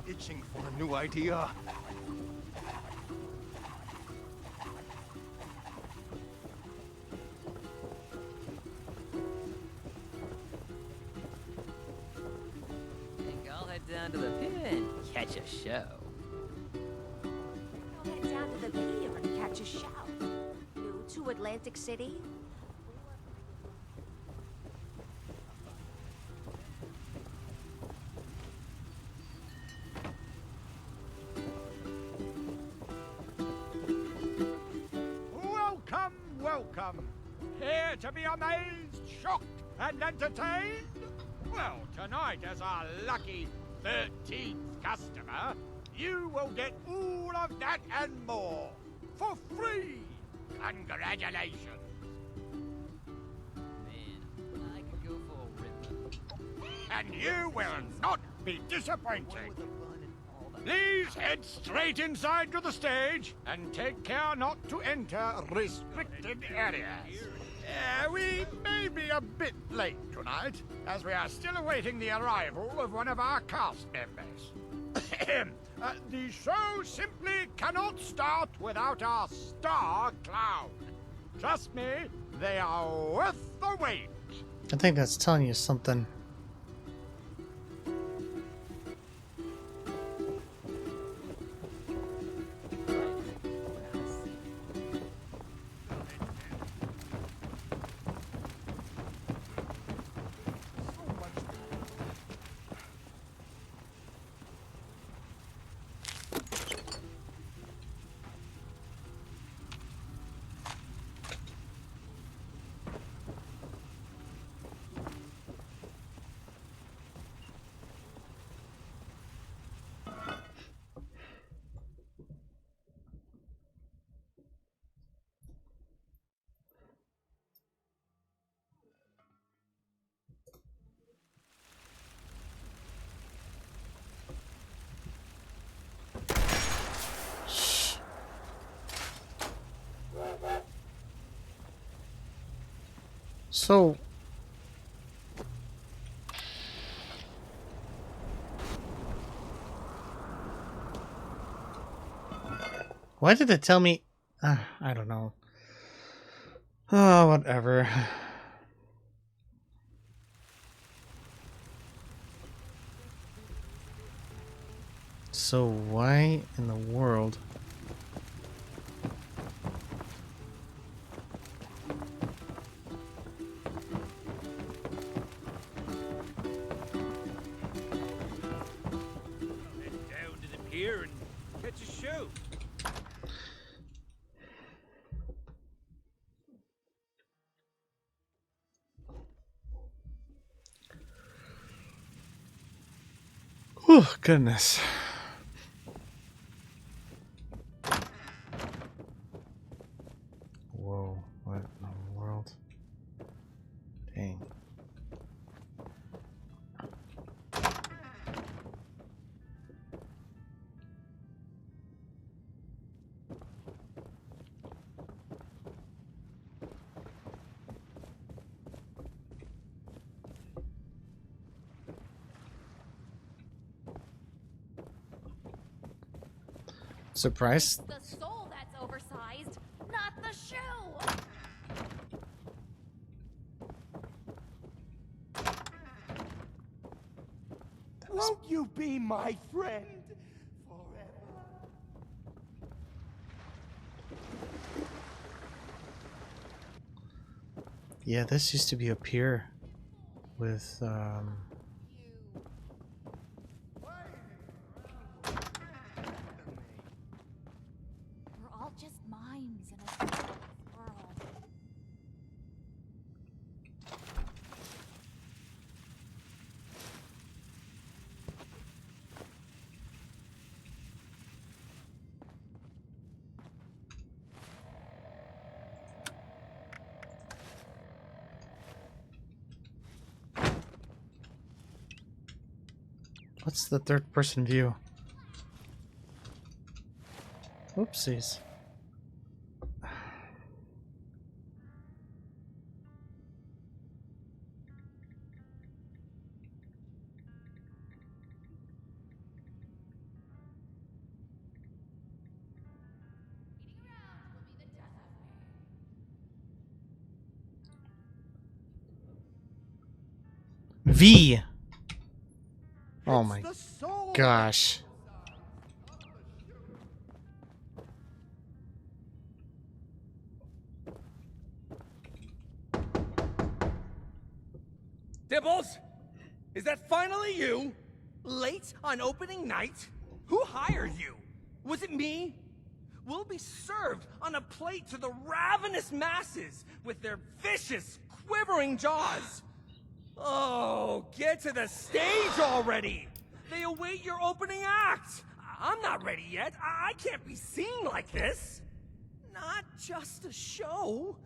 Itching for a new idea. Think I'll head down to the pier and catch a show. I'll head down to the pier and catch a show. New to Atlantic City? Welcome, welcome. Here to be amazed, shocked, and entertained? Well, tonight, as our lucky 13th customer, you will get all of that and more for free. Congratulations. Man, I could go for a rip. And you will not be disappointed. Please head straight inside to the stage and take care not to enter restricted areas. We may be a bit late tonight, as we are still awaiting the arrival of one of our cast members. The show simply cannot start without our star clown. Trust me, they are worth the wait. I think that's telling you something. So, why did it tell me? I don't know. Oh, whatever. So why in the world? Down to the pier and catch a show. Oh, goodness. Whoa, what in the world? Dang. Surprise? The soul that's oversized, not the shoe! Won't you be my friend forever? Yeah, this used to be a pier with We're all just mimes in a world. what's the third person view? Oopsies. V. Oh my gosh. Dibbles? Is that finally you? Late on opening night? Who hired you? Was it me? We'll be served on a plate to the ravenous masses with their vicious, quivering jaws. Oh, get to the stage already! They await your opening act! I'm not ready yet. I can't be seen like this. Not just a show,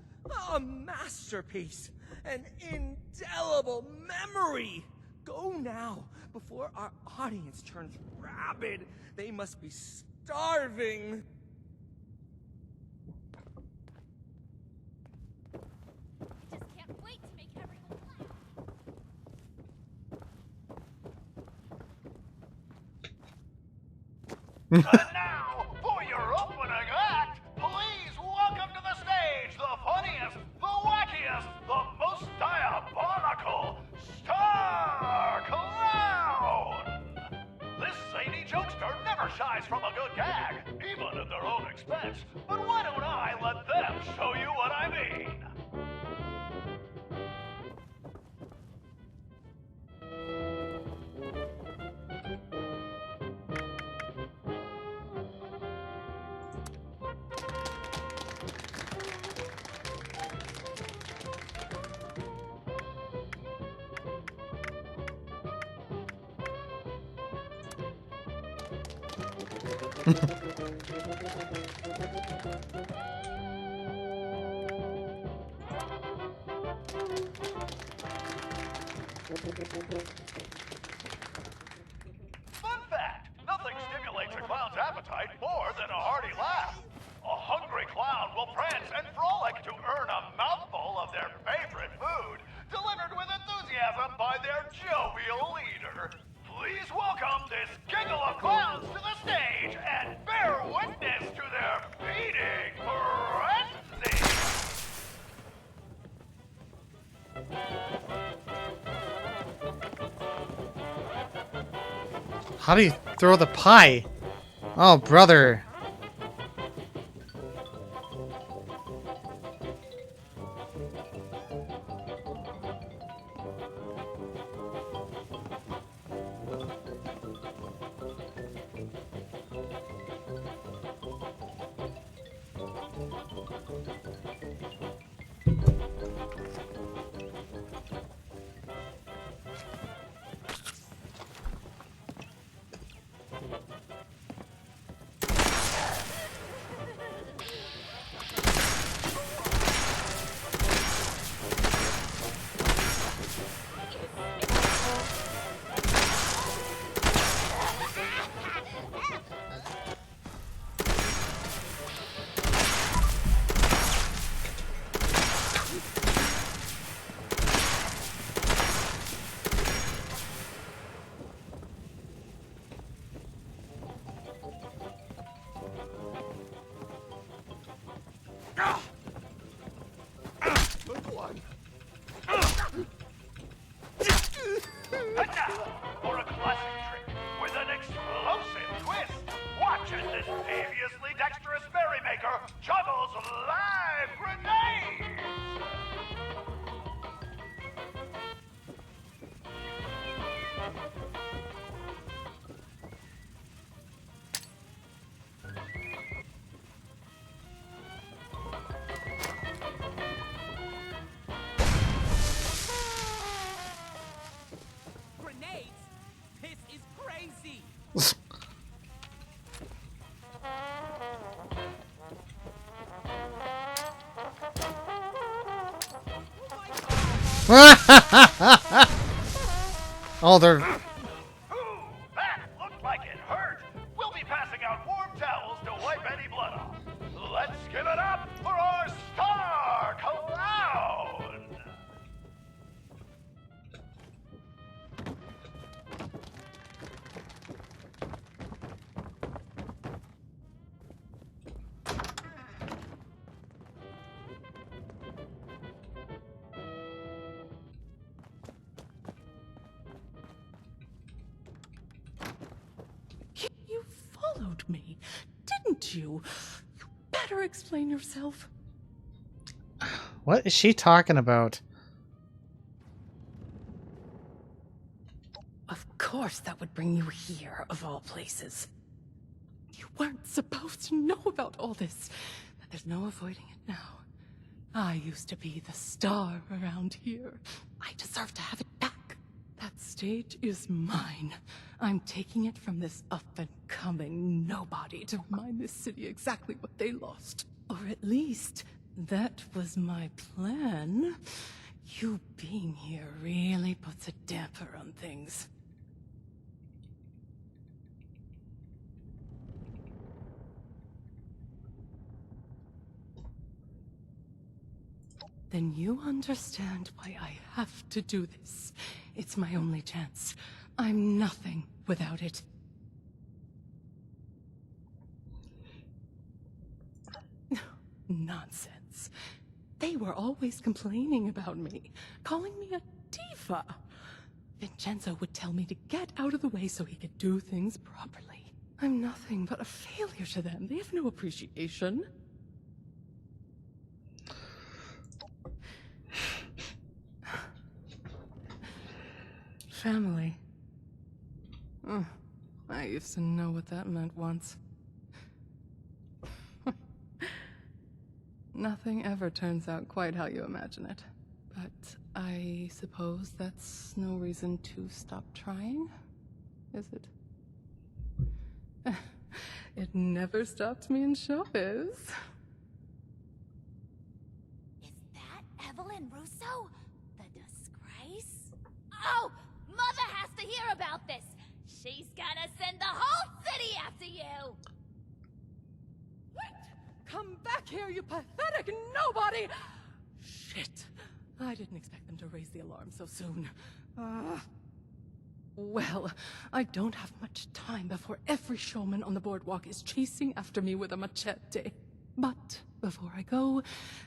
a masterpiece, an indelible memory. Go now, before our audience turns rabid. They must be starving. And now, for your opening act, please welcome to the stage the funniest, the wackiest, the most diabolical Star Clown! This zany jokester never shies from a good gag, even at their own expense. But why don't I let them show you what I mean? Fun fact, nothing stimulates a clown's appetite more than a hearty laugh. A hungry clown will prance and frolic to earn a mouthful of their favorite food, delivered with enthusiasm by their jovial leader. Please welcome this giggle of clowns to the stage and bear witness to their feeding frenzy! How do you throw the pie? Oh, brother. Good one. And now, for a classic trick with an explosive twist. Watch as this deviously dexterous merrymaker juggles live grenades! Grenades? This is crazy! Oh, they're... That looked like it hurt. We'll be passing out warm towels to wipe any blood off. Let's give it up for our star clown! me, didn't you? You better explain yourself. What is she talking about? Of course that would bring you here, of all places. You weren't supposed to know about all this, but there's no avoiding it now. I used to be the star around here. I deserve to have it back. That stage is mine. I'm taking it from this up-and-coming nobody to remind this city exactly what they lost. Or at least, that was my plan. You being here really puts a damper on things. Then you understand why I have to do this. It's my only chance. I'm nothing without it. Nonsense. They were always complaining about me, calling me a diva. Vincenzo would tell me to get out of the way so he could do things properly. I'm nothing but a failure to them. They have no appreciation. Family. I used to know what that meant once. Nothing ever turns out quite how you imagine it. But I suppose that's no reason to stop trying, is it? It never stopped me in showbiz. Evelyn Russo? The disgrace? Oh! Mother has to hear about this! She's gonna send the whole city after you! Come back here, you pathetic nobody! Shit. I didn't expect them to raise the alarm so soon. Well, I don't have much time before every showman on the boardwalk is chasing after me with a machete. But before I go,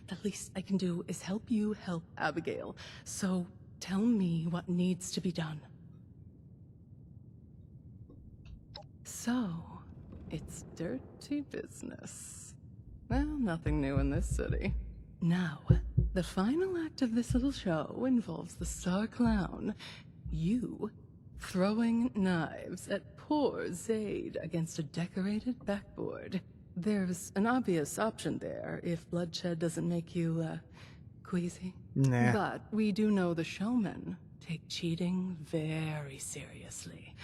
the least I can do is help you help Abigail. So tell me what needs to be done. So, it's dirty business. Well, nothing new in this city. Now, the final act of this little show involves the star clown, you, throwing knives at poor Zaid against a decorated backboard. There's an obvious option there if bloodshed doesn't make you, queasy. Nah. But we do know the showmen take cheating very seriously.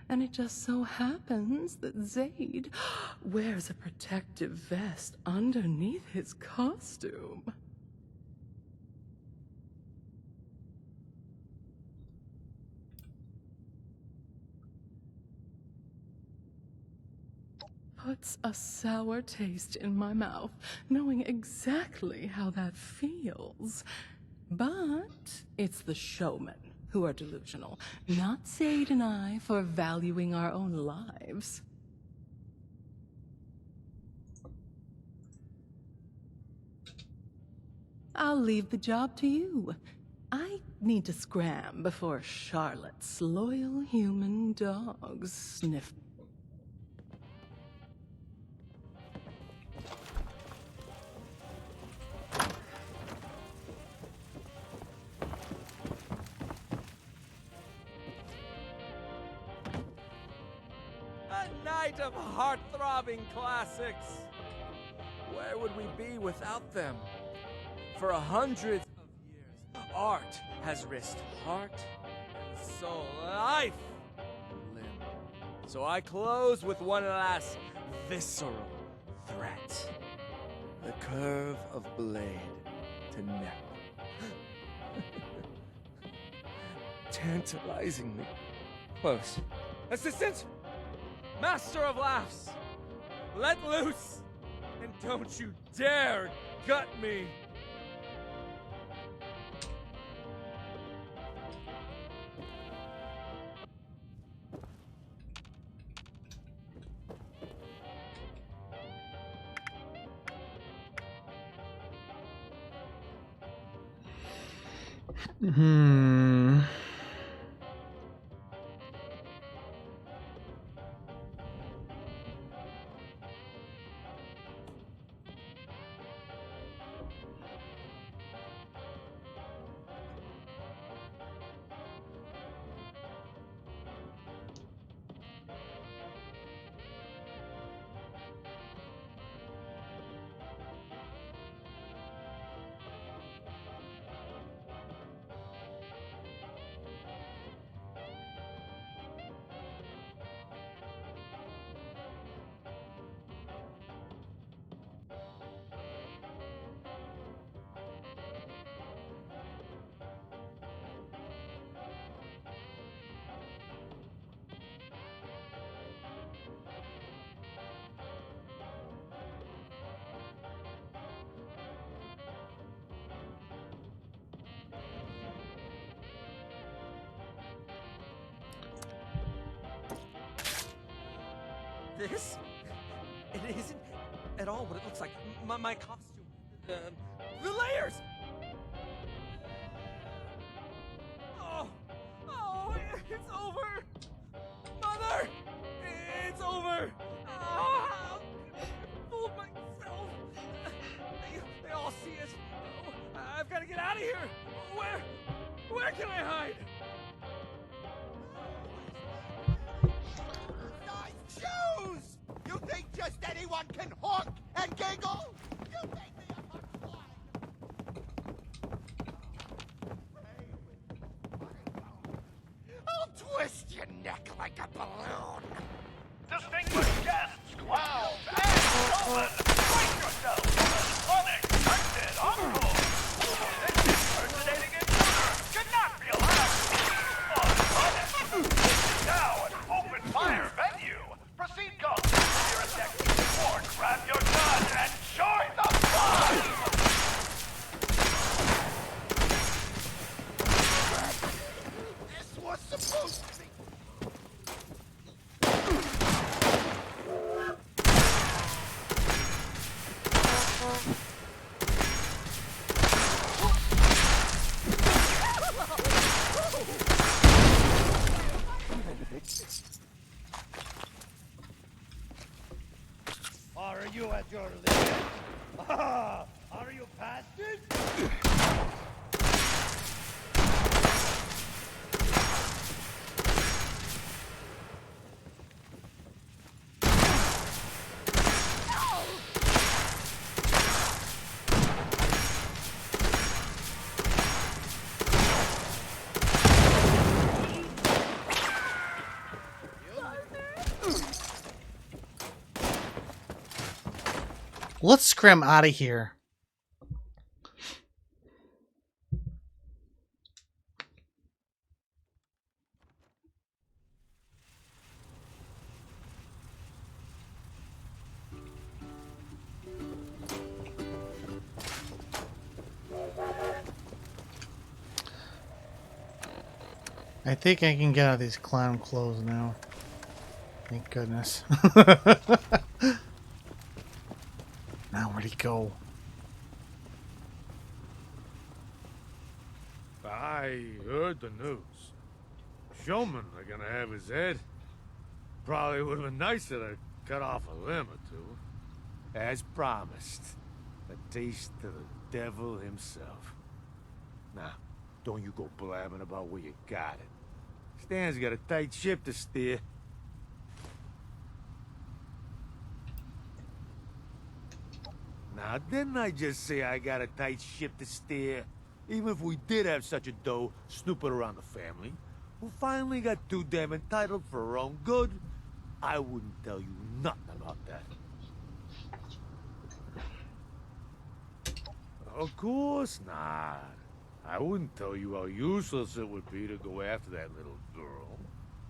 And it just so happens that Zaid wears a protective vest underneath his costume. Puts a sour taste in my mouth, knowing exactly how that feels. But it's the showmen who are delusional, not Zaid and I for valuing our own lives. I'll leave the job to you. I need to scram before Charlotte's loyal human dogs sniff. A night of heart-throbbing classics. Where would we be without them? For hundreds of years, art has risked heart and soul, life, and limb. So I close with one last visceral threat. The curve of blade to neck. Tantalizingly close. Assistant! Master of laughs! Let loose! And don't you dare gut me! This? It isn't at all what it looks like. My costume. The layers! Oh, it's over! Mother! It's over! Oh, I fooled myself. They all see it. Oh, I've got to get out of here. Where can I hide? Nice shoes! You think just anyone can honk and giggle? You think me a I'll twist your neck like a balloon. Distinguished guests, clowns, and gentlemen, brace yourselves for an unexpected encore. This impersonating intruder cannot be allowed to be unpunished. This is now an open fire venue. Proceed calmly to your objective or grab your gun and join the fun. This was supposed to be. Are you at your limit? Ah, are you past it? Let's scram out of here. I think I can get out of these clown clothes now. Thank goodness. Now where'd he go? I heard the news. Showmen are gonna have his head. Probably would have been nicer to cut off a limb or two. As promised, a taste of the devil himself. Now, don't you go blabbing about where you got it. Stan's got a tight ship to steer. Now, didn't I just say I got a tight ship to steer? Even if we did have such a doe snooping around the family, who finally got too damn entitled for her own good, I wouldn't tell you nothing about that. Of course not. I wouldn't tell you how useless it would be to go after that little girl.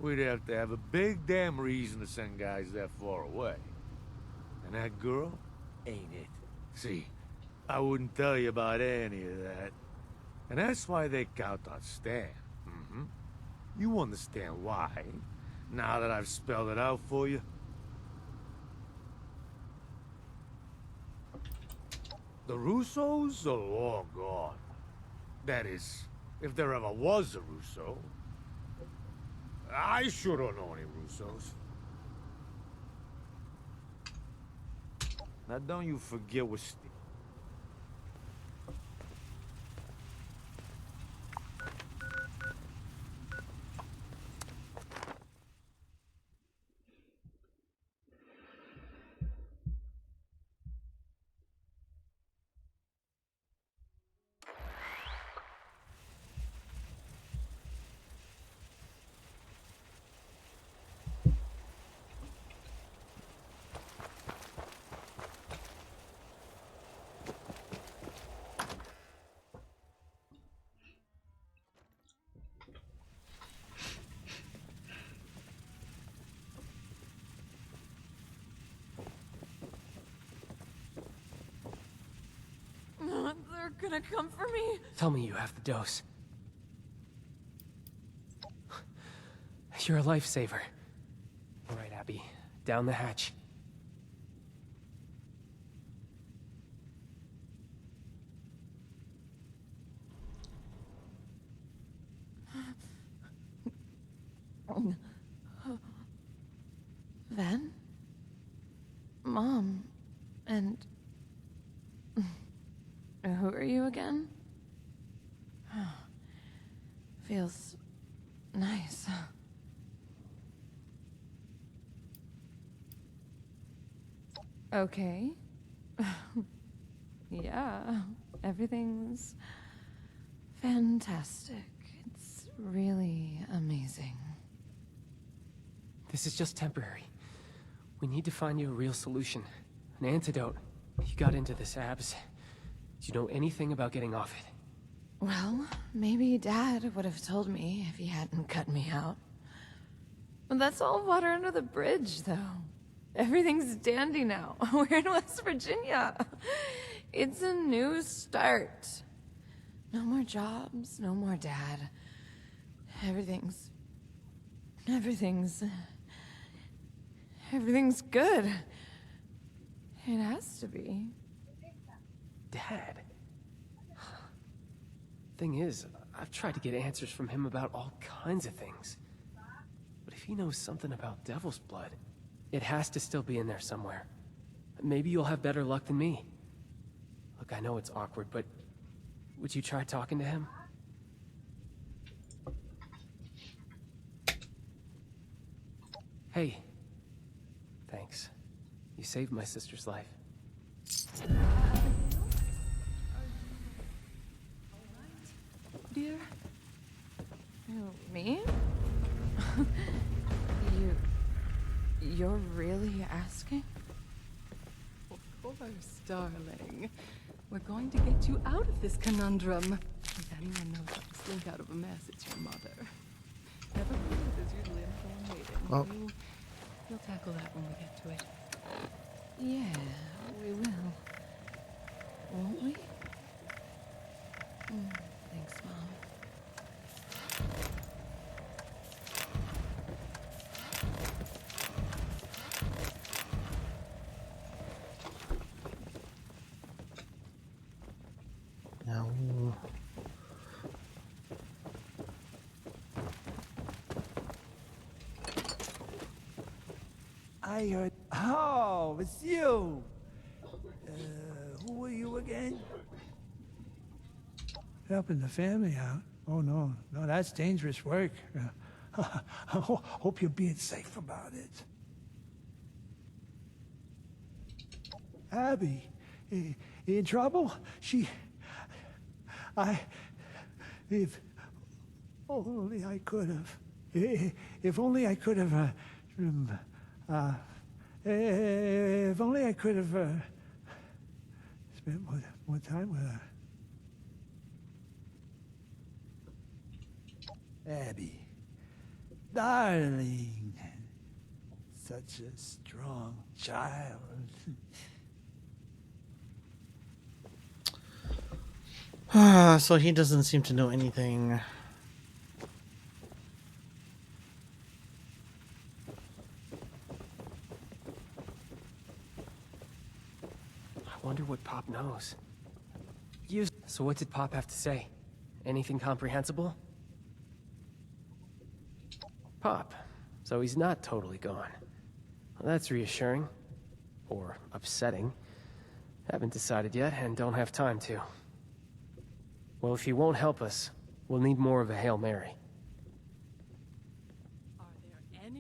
We'd have to have a big damn reason to send guys that far away. And that girl ain't it. See, I wouldn't tell you about any of that. And that's why they count on Stan. You understand why, now that I've spelled it out for you? The Russos are long gone. That is, if there ever was a Russo. I sure don't know any Russos. Now don't you forget we're still... They're gonna come for me. Tell me you have the dose. You're a lifesaver. All right, Abby. Down the hatch. Ven? Mom? And... who are you again? Feels... nice. Okay. Yeah, everything's... fantastic. It's really amazing. This is just temporary. We need to find you a real solution. An antidote. You got into this, Abs. Do you know anything about getting off it? Well, maybe Dad would have told me if he hadn't cut me out. But that's all water under the bridge, though. Everything's dandy now. We're in West Virginia. It's a new start. No more jobs, no more Dad. Everything's good. It has to be. Dad? Thing is, I've tried to get answers from him about all kinds of things. But if he knows something about Devil's Blood, it has to still be in there somewhere. Maybe you'll have better luck than me. Look, I know it's awkward, but would you try talking to him? Hey. Thanks. You saved my sister's life. Dear? Me? You're really asking? Of course, darling. We're going to get you out of this conundrum. If anyone knows how to slink out of a mess, it's your mother. Never mind, there's usually a phone waiting. Oh. We'll tackle that when we get to it. Yeah, we will. Won't we? Thanks, Mom. Now... I heard... Oh, it's you! Who are you again? Helping the family out? Oh, no. No, that's dangerous work. Hope you're being safe about it. Abby, in trouble? If only I could have. If only I could have, if only I could have, spent more time with her. Abby, darling, such a strong child. So he doesn't seem to know anything. I wonder what Pop knows. So what did Pop have to say? Anything comprehensible? Pop. So he's not totally gone. Well, that's reassuring. Or upsetting. Haven't decided yet, and don't have time to. Well, if he won't help us, we'll need more of a Hail Mary. Are there any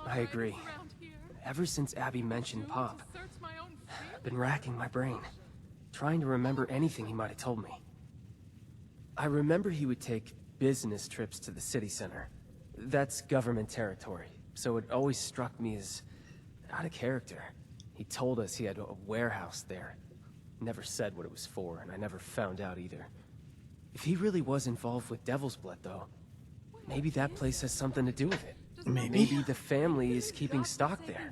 I agree. around here? Ever since Abby mentioned Pop, Search my own I've been racking my brain, trying to remember anything he might have told me. I remember he would take business trips to the city center. That's government territory, so it always struck me as out of character. He told us he had a warehouse there. Never said what it was for, and I never found out either. If he really was involved with Devil's Blood, though, maybe that place has something to do with it. Maybe the family is keeping stock there.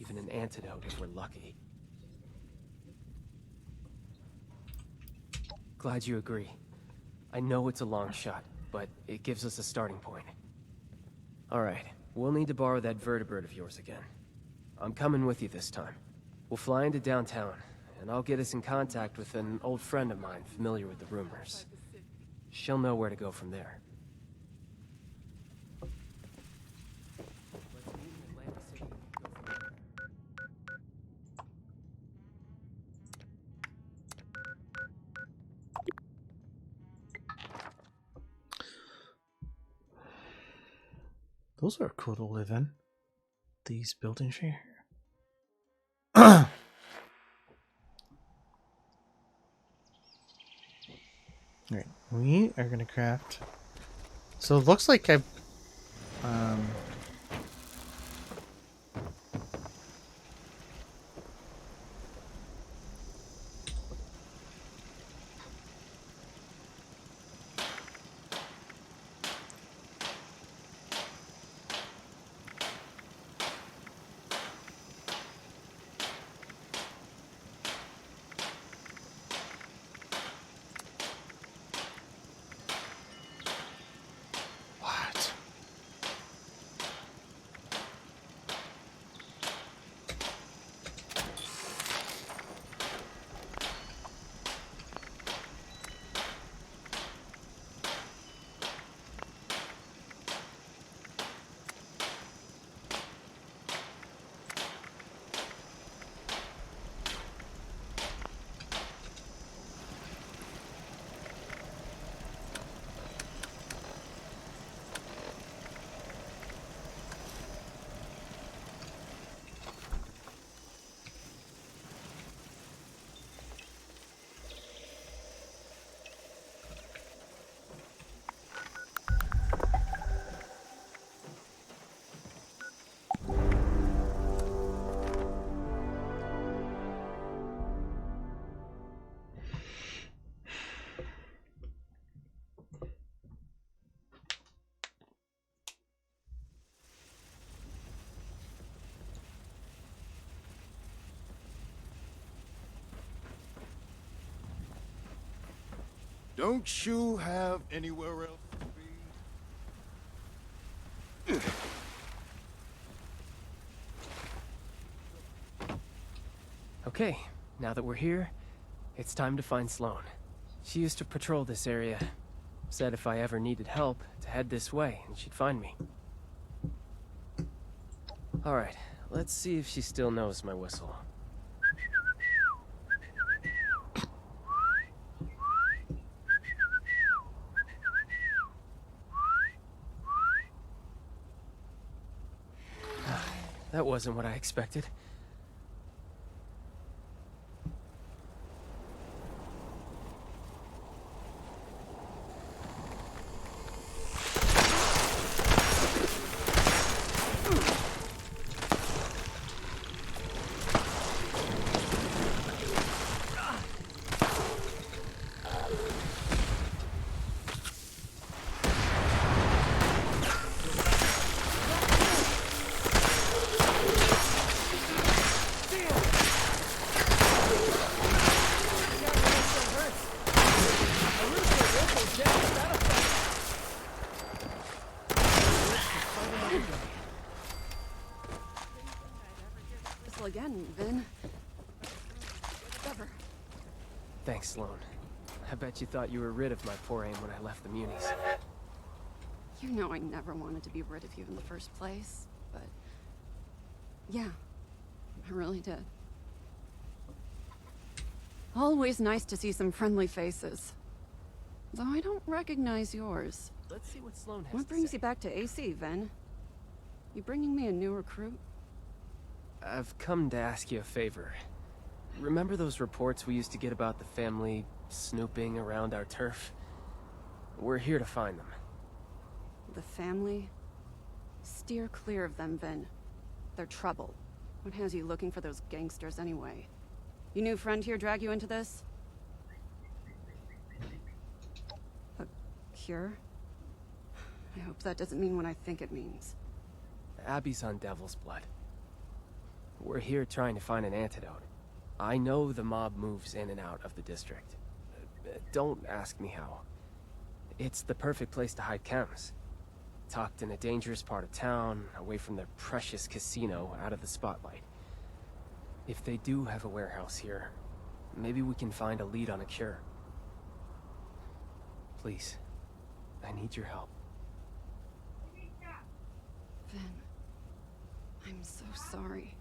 Even an antidote if we're lucky. Glad you agree. I know it's a long shot, but it gives us a starting point. All right, we'll need to borrow that vertebrate of yours again. I'm coming with you this time. We'll fly into downtown, and I'll get us in contact with an old friend of mine familiar with the rumors. She'll know where to go from there. Those are cool to live in. These buildings right here. Alright, we are gonna craft. So it looks like I've what? Don't you have anywhere else to be? Okay, now that we're here, it's time to find Sloane. She used to patrol this area. Said if I ever needed help, to head this way, and she'd find me. Alright, let's see if she still knows my whistle. That wasn't what I expected. Again, Vin. Thanks, Sloane. I bet you thought you were rid of my poor aim when I left the Munis. You know I never wanted to be rid of you in the first place, but... yeah, I really did. Always nice to see some friendly faces. Though I don't recognize yours. Let's see what Sloane has What to brings say. you back to AC, Vin? You bringing me a new recruit? I've come to ask you a favor. Remember those reports we used to get about the family snooping around our turf? We're here to find them. The family? Steer clear of them, Vin. They're trouble. What has you looking for those gangsters anyway? Your new friend here drag you into this? A cure? I hope that doesn't mean what I think it means. Abby's on Devil's Blood. We're here trying to find an antidote. I know the mob moves in and out of the district. Don't ask me how. It's the perfect place to hide chems. tucked in a dangerous part of town, away from their precious casino, out of the spotlight. If they do have a warehouse here, maybe we can find a lead on a cure. Please, I need your help. Vin, I'm so sorry.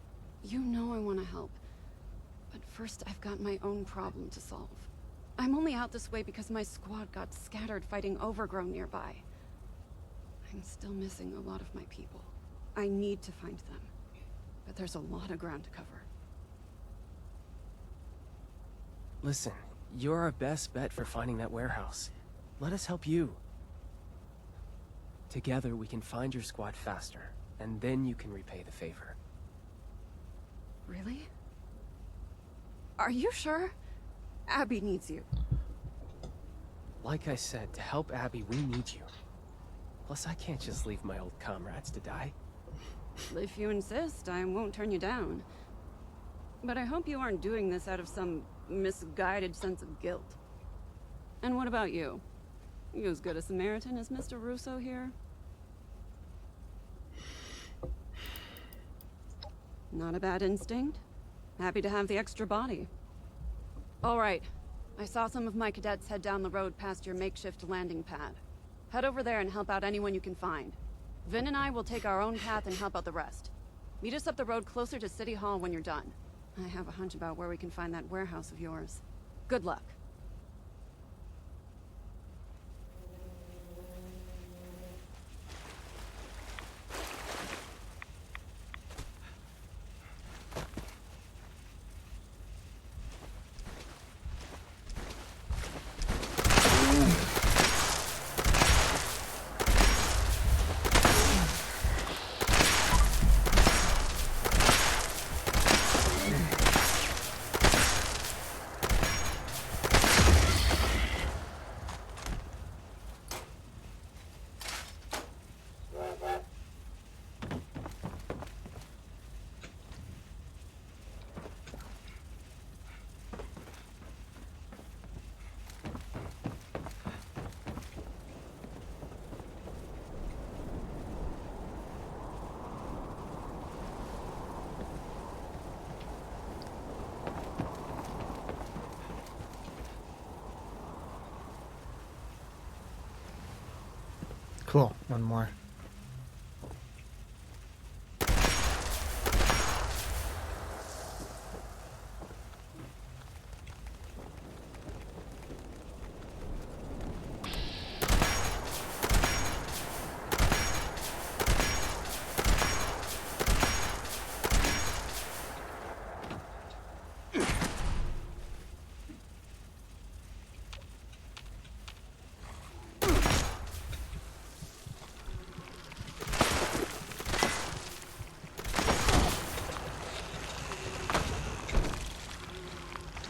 You know I want to help. But first, I've got my own problem to solve. I'm only out this way because my squad got scattered fighting Overgrown nearby. I'm still missing a lot of my people. I need to find them. But there's a lot of ground to cover. Listen, you're our best bet for finding that warehouse. Let us help you. Together, we can find your squad faster, and then you can repay the favor. Really? Are you sure? Abby needs you. Like I said, to help Abby, we need you. Plus, I can't just leave my old comrades to die. If you insist, I won't turn you down. But I hope you aren't doing this out of some misguided sense of guilt. And what about you? You as good a Samaritan as Mr. Russo here? Not a bad instinct. Happy to have the extra body. All right. I saw some of my cadets head down the road past your makeshift landing pad. Head over there and help out anyone you can find. Vin and I will take our own path and help out the rest. Meet us up the road closer to City Hall when you're done. I have a hunch about where we can find that warehouse of yours. Good luck. Cool. One more.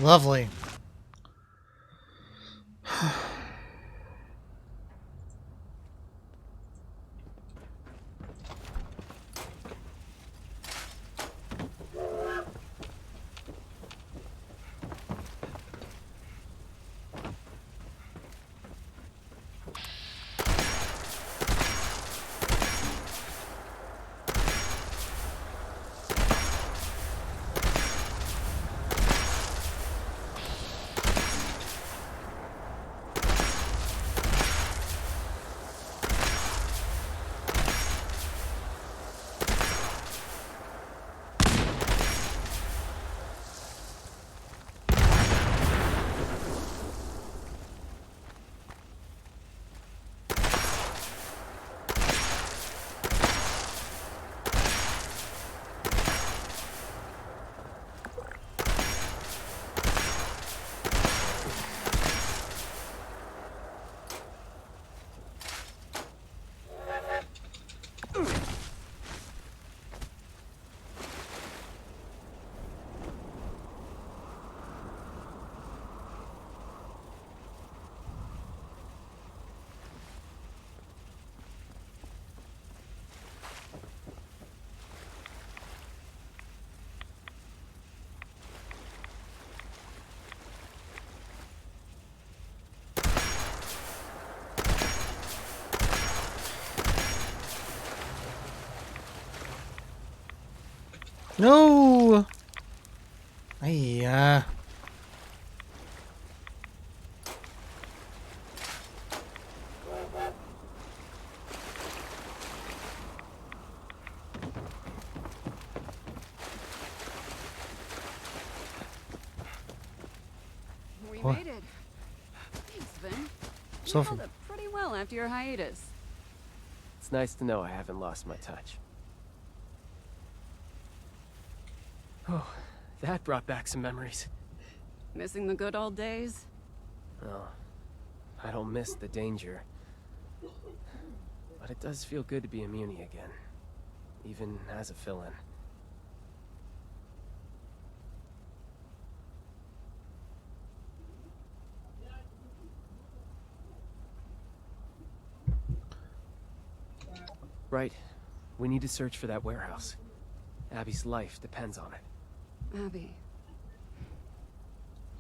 Lovely. No! Yeah. We What? made it. Thanks, Vin. You So held up pretty well after your hiatus. It's nice to know I haven't lost my touch. Oh, that brought back some memories. Missing the good old days? Oh, I don't miss the danger. But it does feel good to be a Muni again. Even as a fill-in. Right. We need to search for that warehouse. Abby's life depends on it. Abby.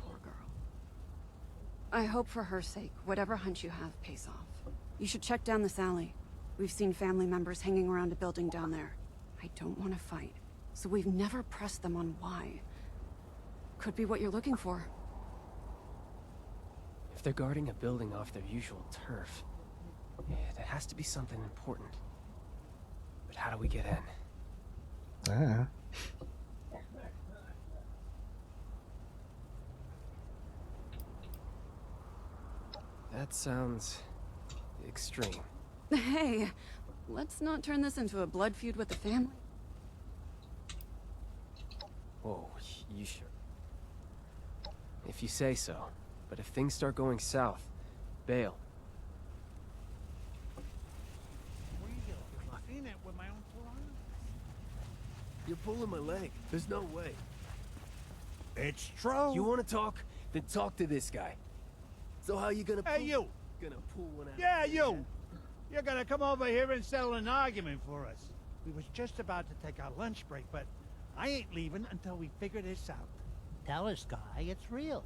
Poor girl. I hope for her sake, whatever hunch you have pays off. You should check down this alley. We've seen family members hanging around a building down there. I don't want to fight, so we've never pressed them on why. Could be what you're looking for. If they're guarding a building off their usual turf, it has to be something important. But how do we get in? Ah. That sounds extreme. Hey, let's not turn this into a blood feud with the family. Whoa, you sure? If you say so. But if things start going south, bail. Seen it with my own two eyes. You're pulling my leg. There's no way. It's true. You want to talk? Then talk to this guy. So how you gonna pull? Hey, you! Gonna pull one out? Yeah, you! You're gonna come over here and settle an argument for us. We was just about to take our lunch break, but I ain't leaving until we figure this out. Tell us, guy, it's real.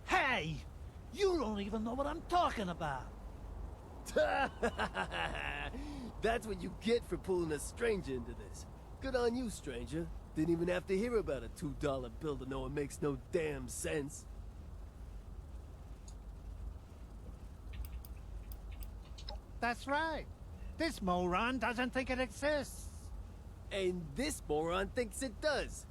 Hey! You don't even know what I'm talking about. That's what you get for pulling a stranger into this. Good on you, stranger. Didn't even have to hear about a $2 bill to know it makes no damn sense. That's right. This moron doesn't think it exists. And this moron thinks it does.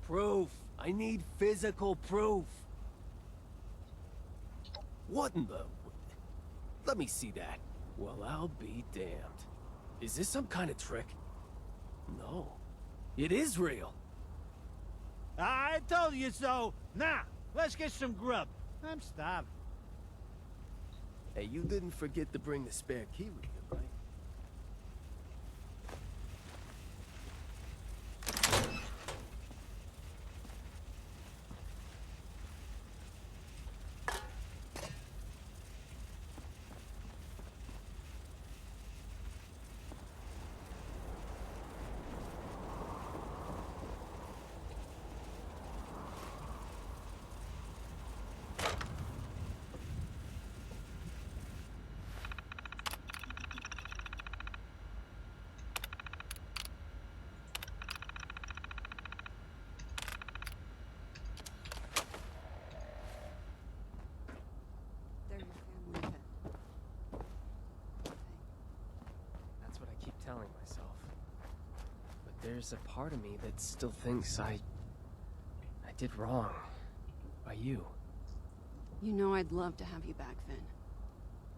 Proof. I need physical proof. What in the... Let me see that. Well, I'll be damned. Is this some kind of trick? No. It is real. I told you so. Now, let's get some grub. I'm starving. Hey, you didn't forget to bring the spare key with you, right? They're your family pet. That's what I keep telling myself. But there's a part of me that still thinks I did wrong. By you. You know I'd love to have you back, Vin.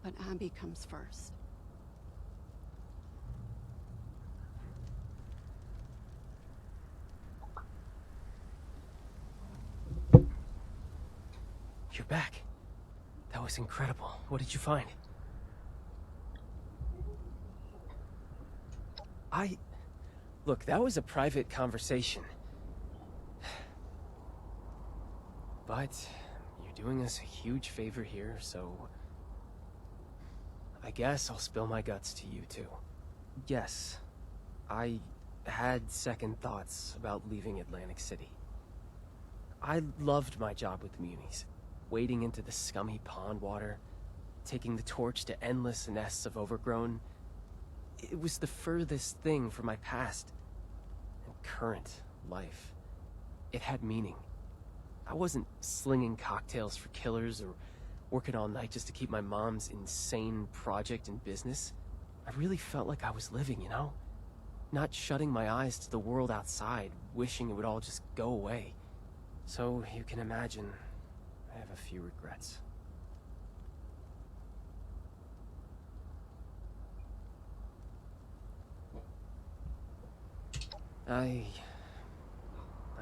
But Abby comes first. You're back. That was incredible. What did you find? Look, that was a private conversation. But you're doing us a huge favor here, so... I guess I'll spill my guts to you, too. Yes, I had second thoughts about leaving Atlantic City. I loved my job with the Munis, wading into the scummy pond water, taking the torch to endless nests of overgrown. It was the furthest thing from my past and current life. It had meaning. I wasn't slinging cocktails for killers or working all night just to keep my mom's insane project in business. I really felt like I was living, you know? Not shutting my eyes to the world outside, wishing it would all just go away. So you can imagine, I have a few regrets. I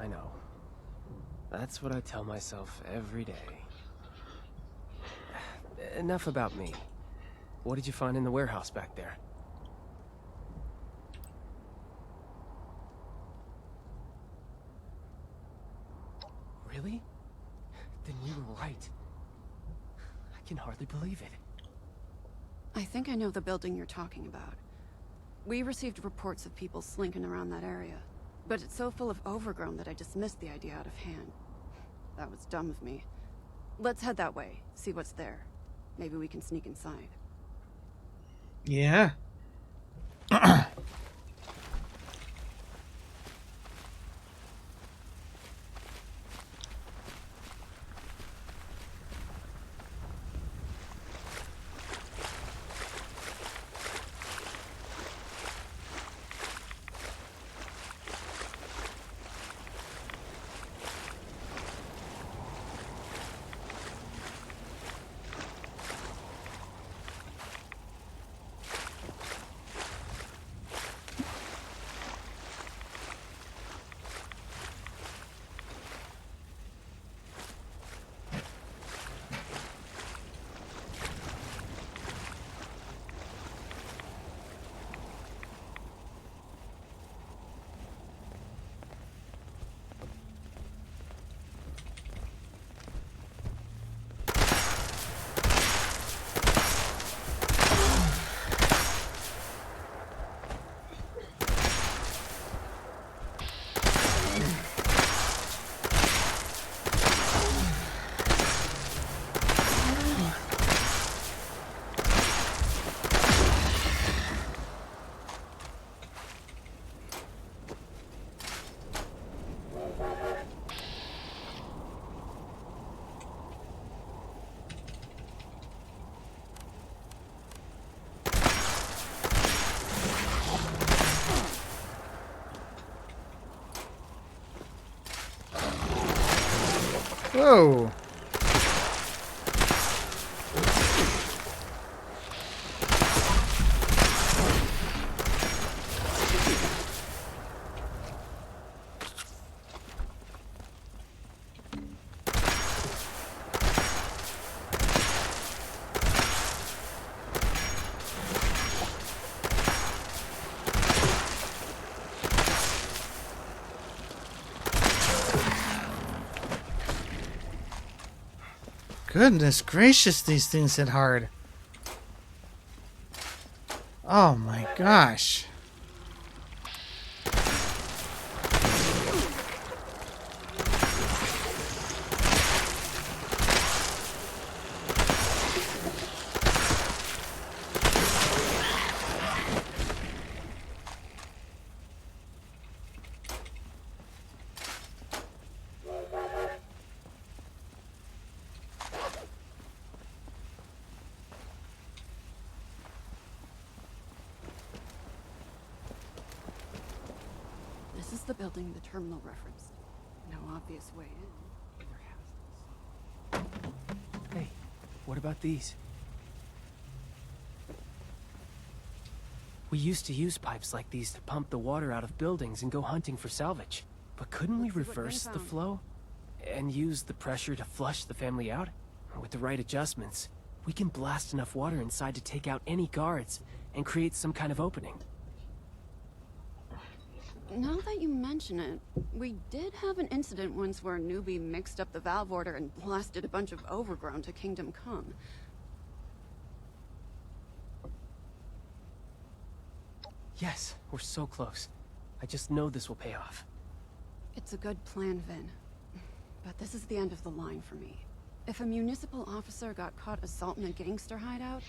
know. That's what I tell myself every day. Enough about me. What did you find in the warehouse back there? Really? Then we were right. I can hardly believe it. I think I know the building you're talking about. We received reports of people slinking around that area, but it's so full of overgrown that I dismissed the idea out of hand. That was dumb of me. Let's head that way, see what's there. Maybe we can sneak inside. Yeah. Whoa. Goodness gracious, these things hit hard. Oh my gosh. This is the building the terminal referenced. No obvious way in. Hey, what about these? We used to use pipes like these to pump the water out of buildings and go hunting for salvage. But couldn't we reverse the flow? And use the pressure to flush the family out? With the right adjustments, we can blast enough water inside to take out any guards and create some kind of opening. Now that you mention it, we did have an incident once where a newbie mixed up the valve order and blasted a bunch of overgrown to Kingdom Come. Yes, we're so close. I just know this will pay off. It's a good plan, Vin. But this is the end of the line for me. If a municipal officer got caught assaulting a gangster hideout,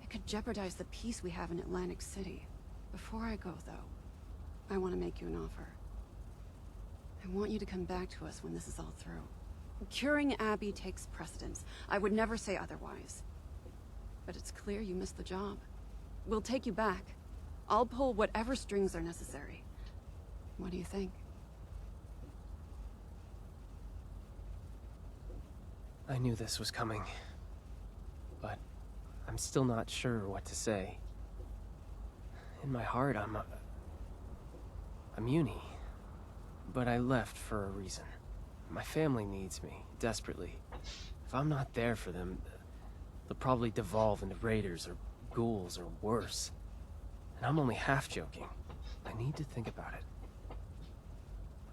it could jeopardize the peace we have in Atlantic City. Before I go, though, I want to make you an offer. I want you to come back to us when this is all through. Curing Abby takes precedence. I would never say otherwise. But it's clear you missed the job. We'll take you back. I'll pull whatever strings are necessary. What do you think? I knew this was coming, but I'm still not sure what to say. In my heart, I'm a Muni, but I left for a reason. My family needs me, desperately. If I'm not there for them, they'll probably devolve into raiders or ghouls or worse. And I'm only half joking. I need to think about it.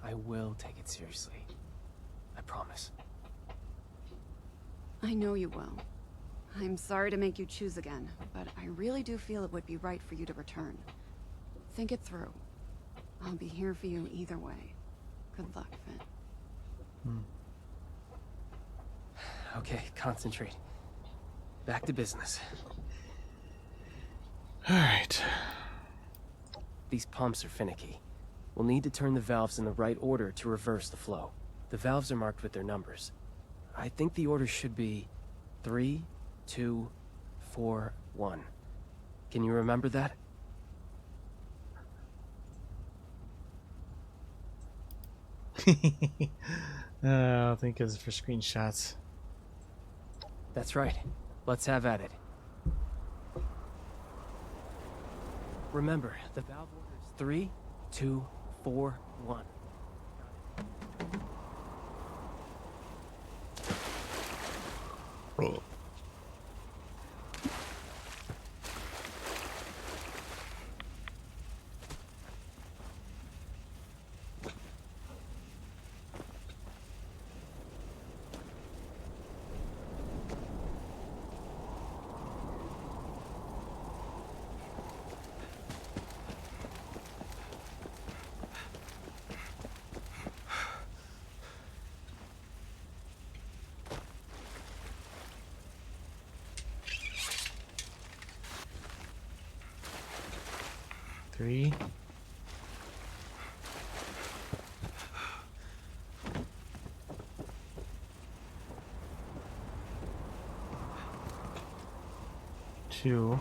I will take it seriously. I promise. I know you will. I'm sorry to make you choose again, but I really do feel it would be right for you to return. Think it through. I'll be here for you either way. Good luck, Finn. Okay, concentrate. Back to business. Alright. These pumps are finicky. We'll need to turn the valves in the right order to reverse the flow. The valves are marked with their numbers. I think the order should be 3, 2, 4, 1. Can you remember that? I think it's for screenshots. That's right. Let's have at it. Remember, the valve order is 3, 2, 4, 1. Oh. Three. Two.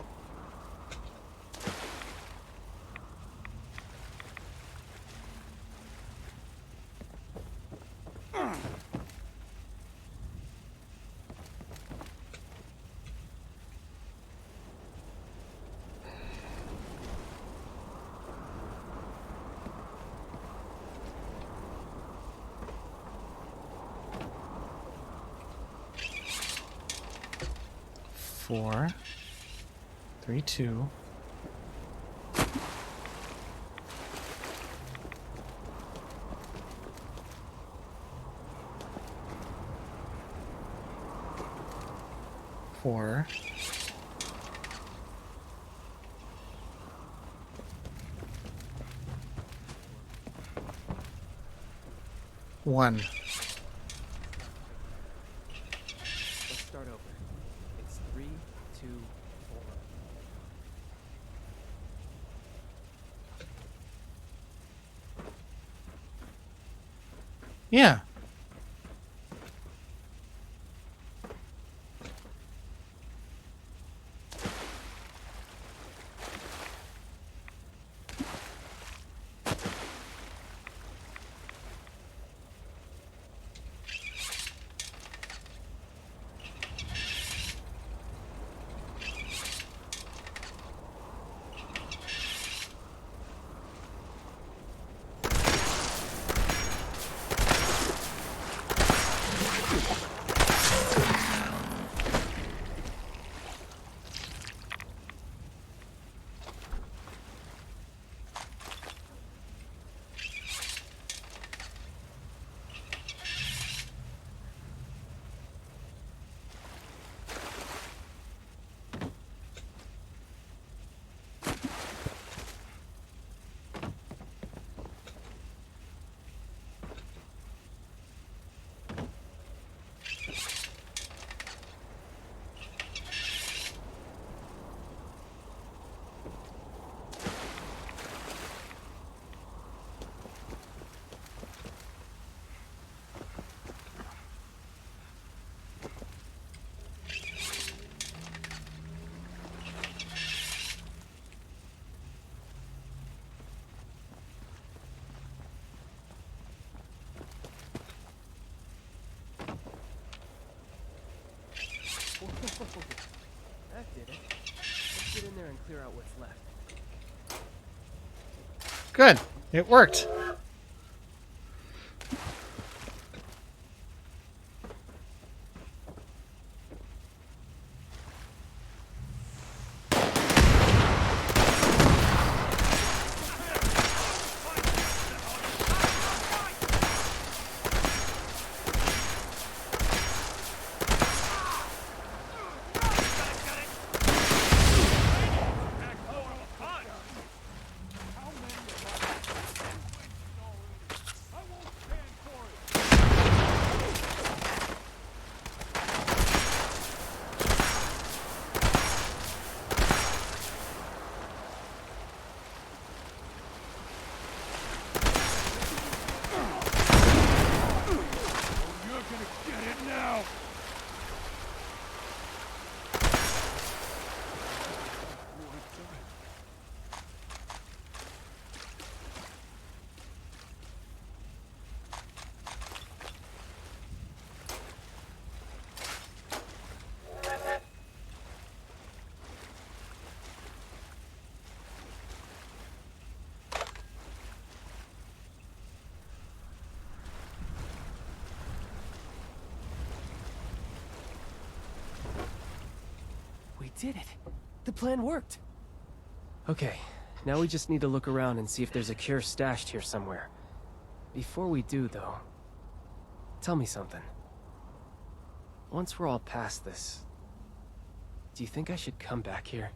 Four, 3, 2. Four. One. Let's start over. It's 3, 2, 4. Yeah. and clear out what's left. Good. It worked. We did it. The plan worked. Okay, now we just need to look around and see if there's a cure stashed here somewhere. Before we do, though, tell me something. Once we're all past this, do you think I should come back here?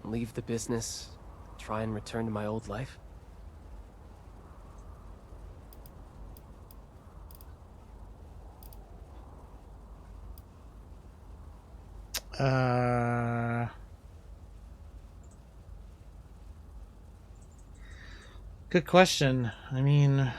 Leave the business, try and return to my old life? Good question. I mean,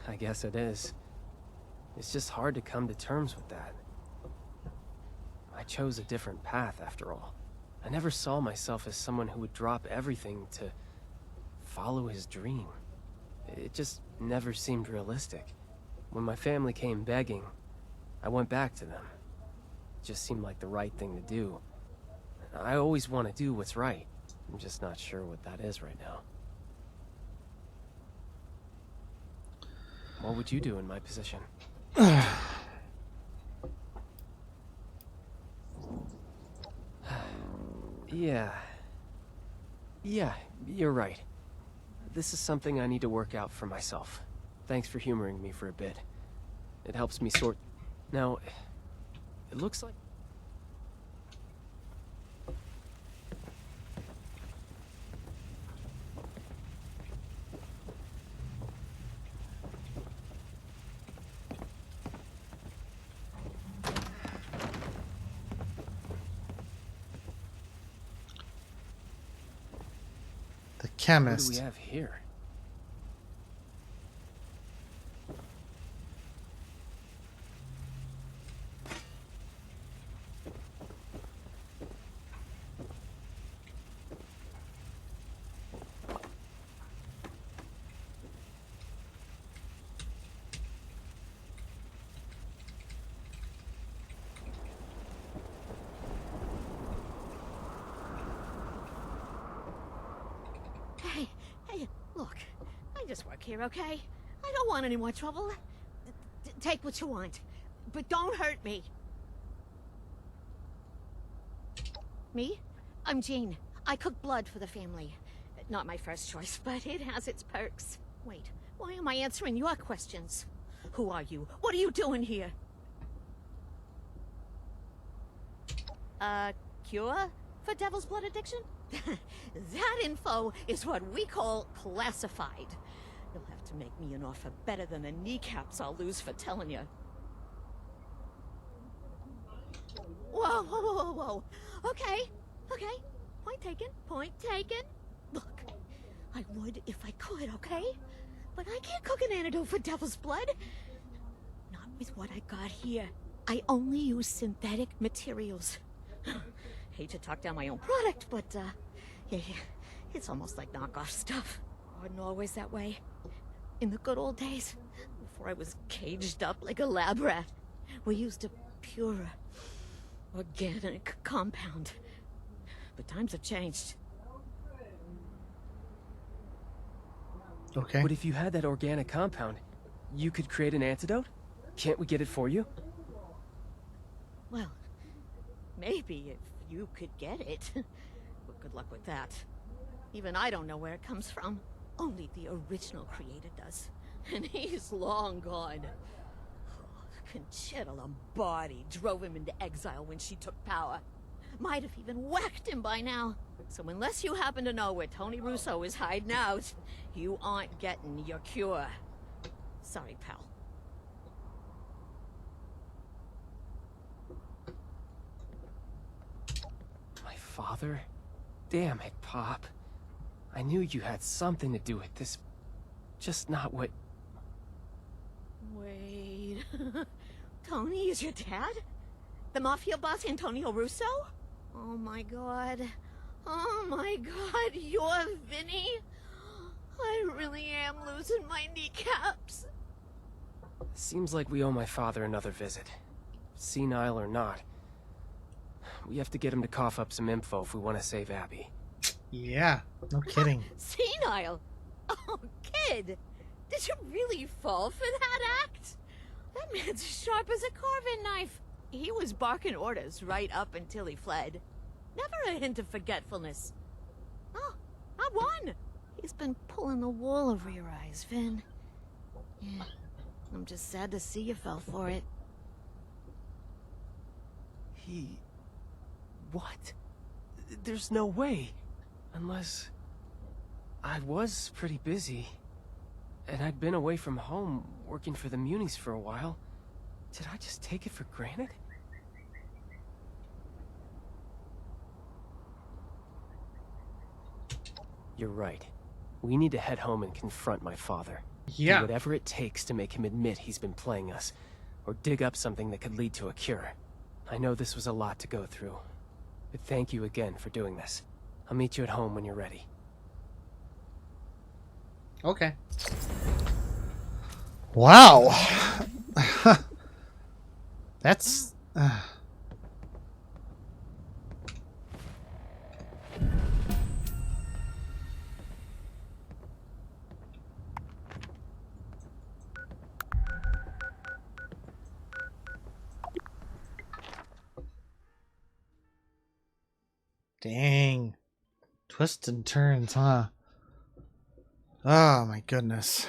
I guess it is. It's just hard to come to terms with that. I chose a different path, after all. I never saw myself as someone who would drop everything to follow his dream. It just never seemed realistic. When my family came begging, I went back to them. It just seemed like the right thing to do. I always want to do what's right. I'm just not sure what that is right now. What would you do in my position? Yeah, you're right. This is something I need to work out for myself. Thanks for humoring me for a bit. It helps me sort... Now, it looks like... the chemist. What do we have here? Hey, look. I just work here, okay? I don't want any more trouble. Take what you want, but don't hurt me. Me? I'm Jean. I cook blood for the family. Not my first choice, but it has its perks. Wait, why am I answering your questions? Who are you? What are you doing here? Cure for devil's blood addiction? That info is what we call classified. You'll have to make me an offer better than the kneecaps I'll lose for telling you. Whoa, whoa, whoa, whoa, whoa. Okay, okay. Point taken, point taken. Look, I would if I could, okay? But I can't cook an antidote for devil's blood. Not with what I got here. I only use synthetic materials. Hate to talk down my own product, but, yeah, it's almost like knockoff stuff. Wasn't always that way. In the good old days, before I was caged up like a lab rat, we used a pure, organic compound. But times have changed. Okay. But if you had that organic compound, you could create an antidote? Can't we get it for you? Well, maybe if you could get it. But good luck with that. Even I don't know where it comes from. Only the original creator does. And he's long gone. Conchita Lombardi drove him into exile when she took power. Might have even whacked him by now. So unless you happen to know where Tony Russo is hiding out, you aren't getting your cure. Sorry, pal. My father? Damn it, Pop. I knew you had something to do with this. Just not what... Wait... Tony is your dad? The mafia boss Antonio Russo? Oh my god. Oh my god, you're Vinny? I really am losing my kneecaps. Seems like we owe my father another visit. Senile or not. We have to get him to cough up some info if we want to save Abby. Yeah, no kidding. Senile? Oh, kid! Did you really fall for that act? That man's as sharp as a carving knife. He was barking orders right up until he fled. Never a hint of forgetfulness. Oh, I won! He's been pulling the wool over your eyes, Vin. Yeah, I'm just sad to see you fell for it. He... What? There's no way. Unless... I was pretty busy. And I'd been away from home, working for the Munis for a while. Did I just take it for granted? You're right. We need to head home and confront my father. Yeah. Do whatever it takes to make him admit he's been playing us, or dig up something that could lead to a cure. I know this was a lot to go through, but thank you again for doing this. I'll meet you at home when you're ready. Okay. Wow. That's... Dang. Twists and turns, huh? Oh my goodness.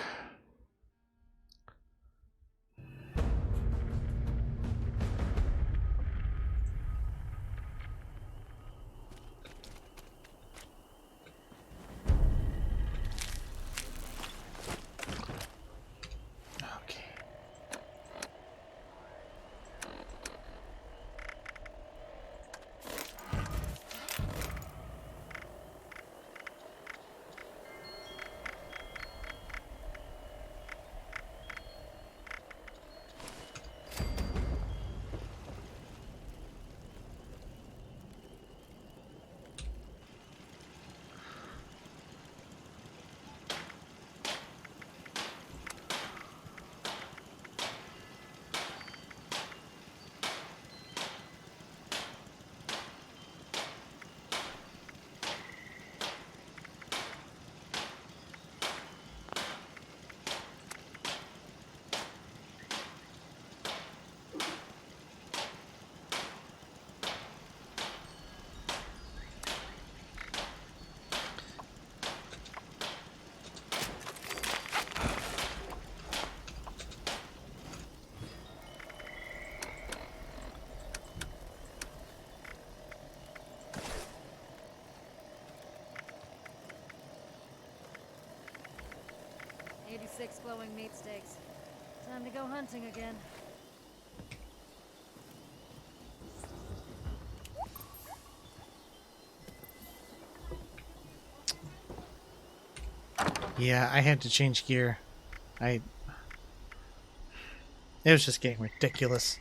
86 glowing meat steaks. Time to go hunting again. Yeah, I had to change gear. It was just getting ridiculous.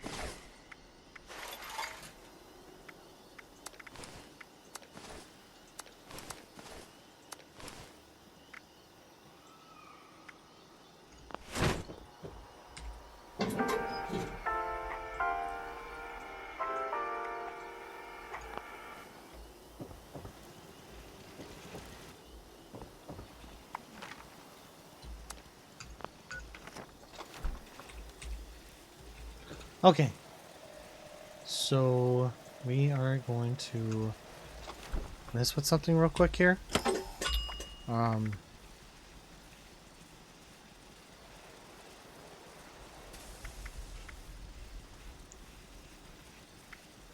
Okay. So we are going to mess with something real quick here.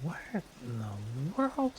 What in the world?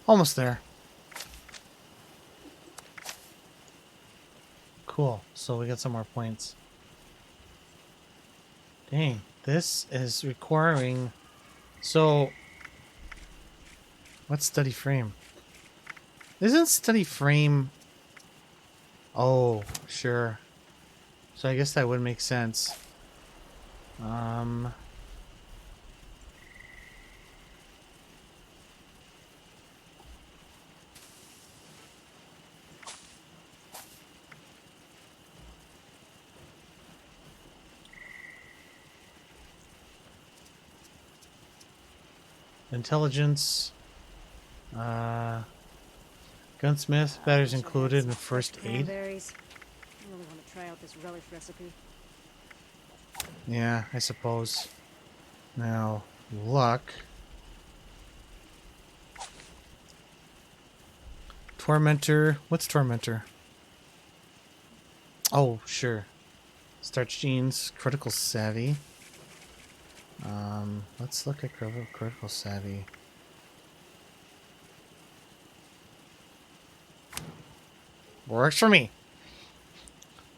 Almost there. Cool. So we got some more points. Dang, this is requiring... So, what's study frame? Isn't study frame... Oh, sure. So I guess that would make sense. Intelligence. Gunsmith, batteries included, and first aid. Cranberries. I really want to try out this relish recipe. Yeah, I suppose. Now, luck. Tormentor. What's Tormentor? Oh, sure. Starch genes, critical savvy. Let's look at critical savvy. Works for me.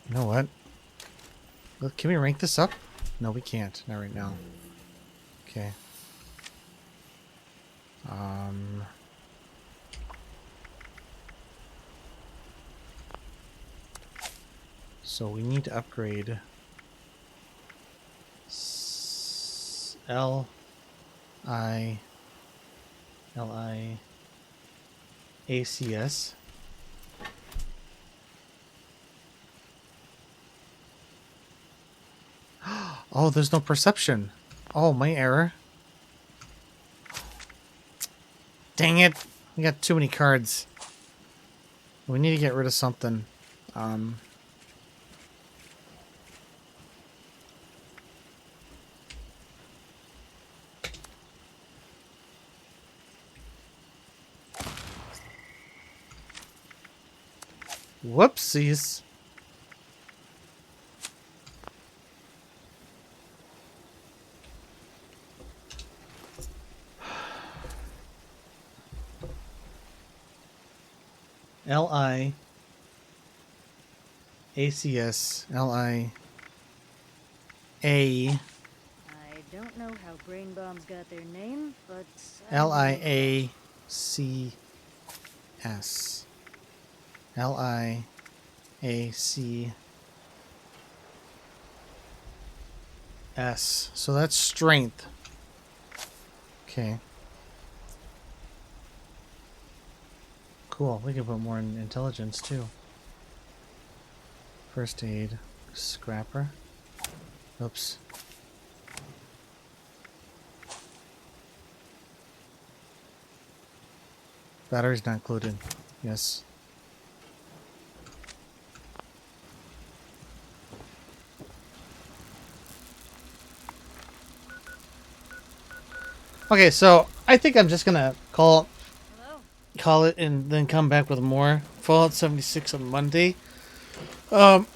You know what? Look, can we rank this up? No, we can't. Not right now. Okay. So we need to upgrade ACS. Oh, there's no perception. Oh, my error. Dang it. We got too many cards. We need to get rid of something. Whoopsies. L-I-A-C-S L-I-A I don't know how brain bombs got their name, but L-I-A-C-S L-I-A-C-S. So that's strength. Okay. Cool. We can put more in intelligence too. First aid. Scrapper. Oops. Battery's not included. Yes. Okay, so I think I'm just gonna call it and then come back with more Fallout 76 on Monday. Oh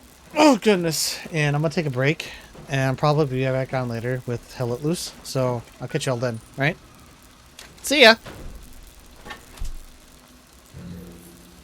goodness, and I'm gonna take a break and probably be back on later with Hell Let Loose. So I'll catch y'all then. All right, see ya.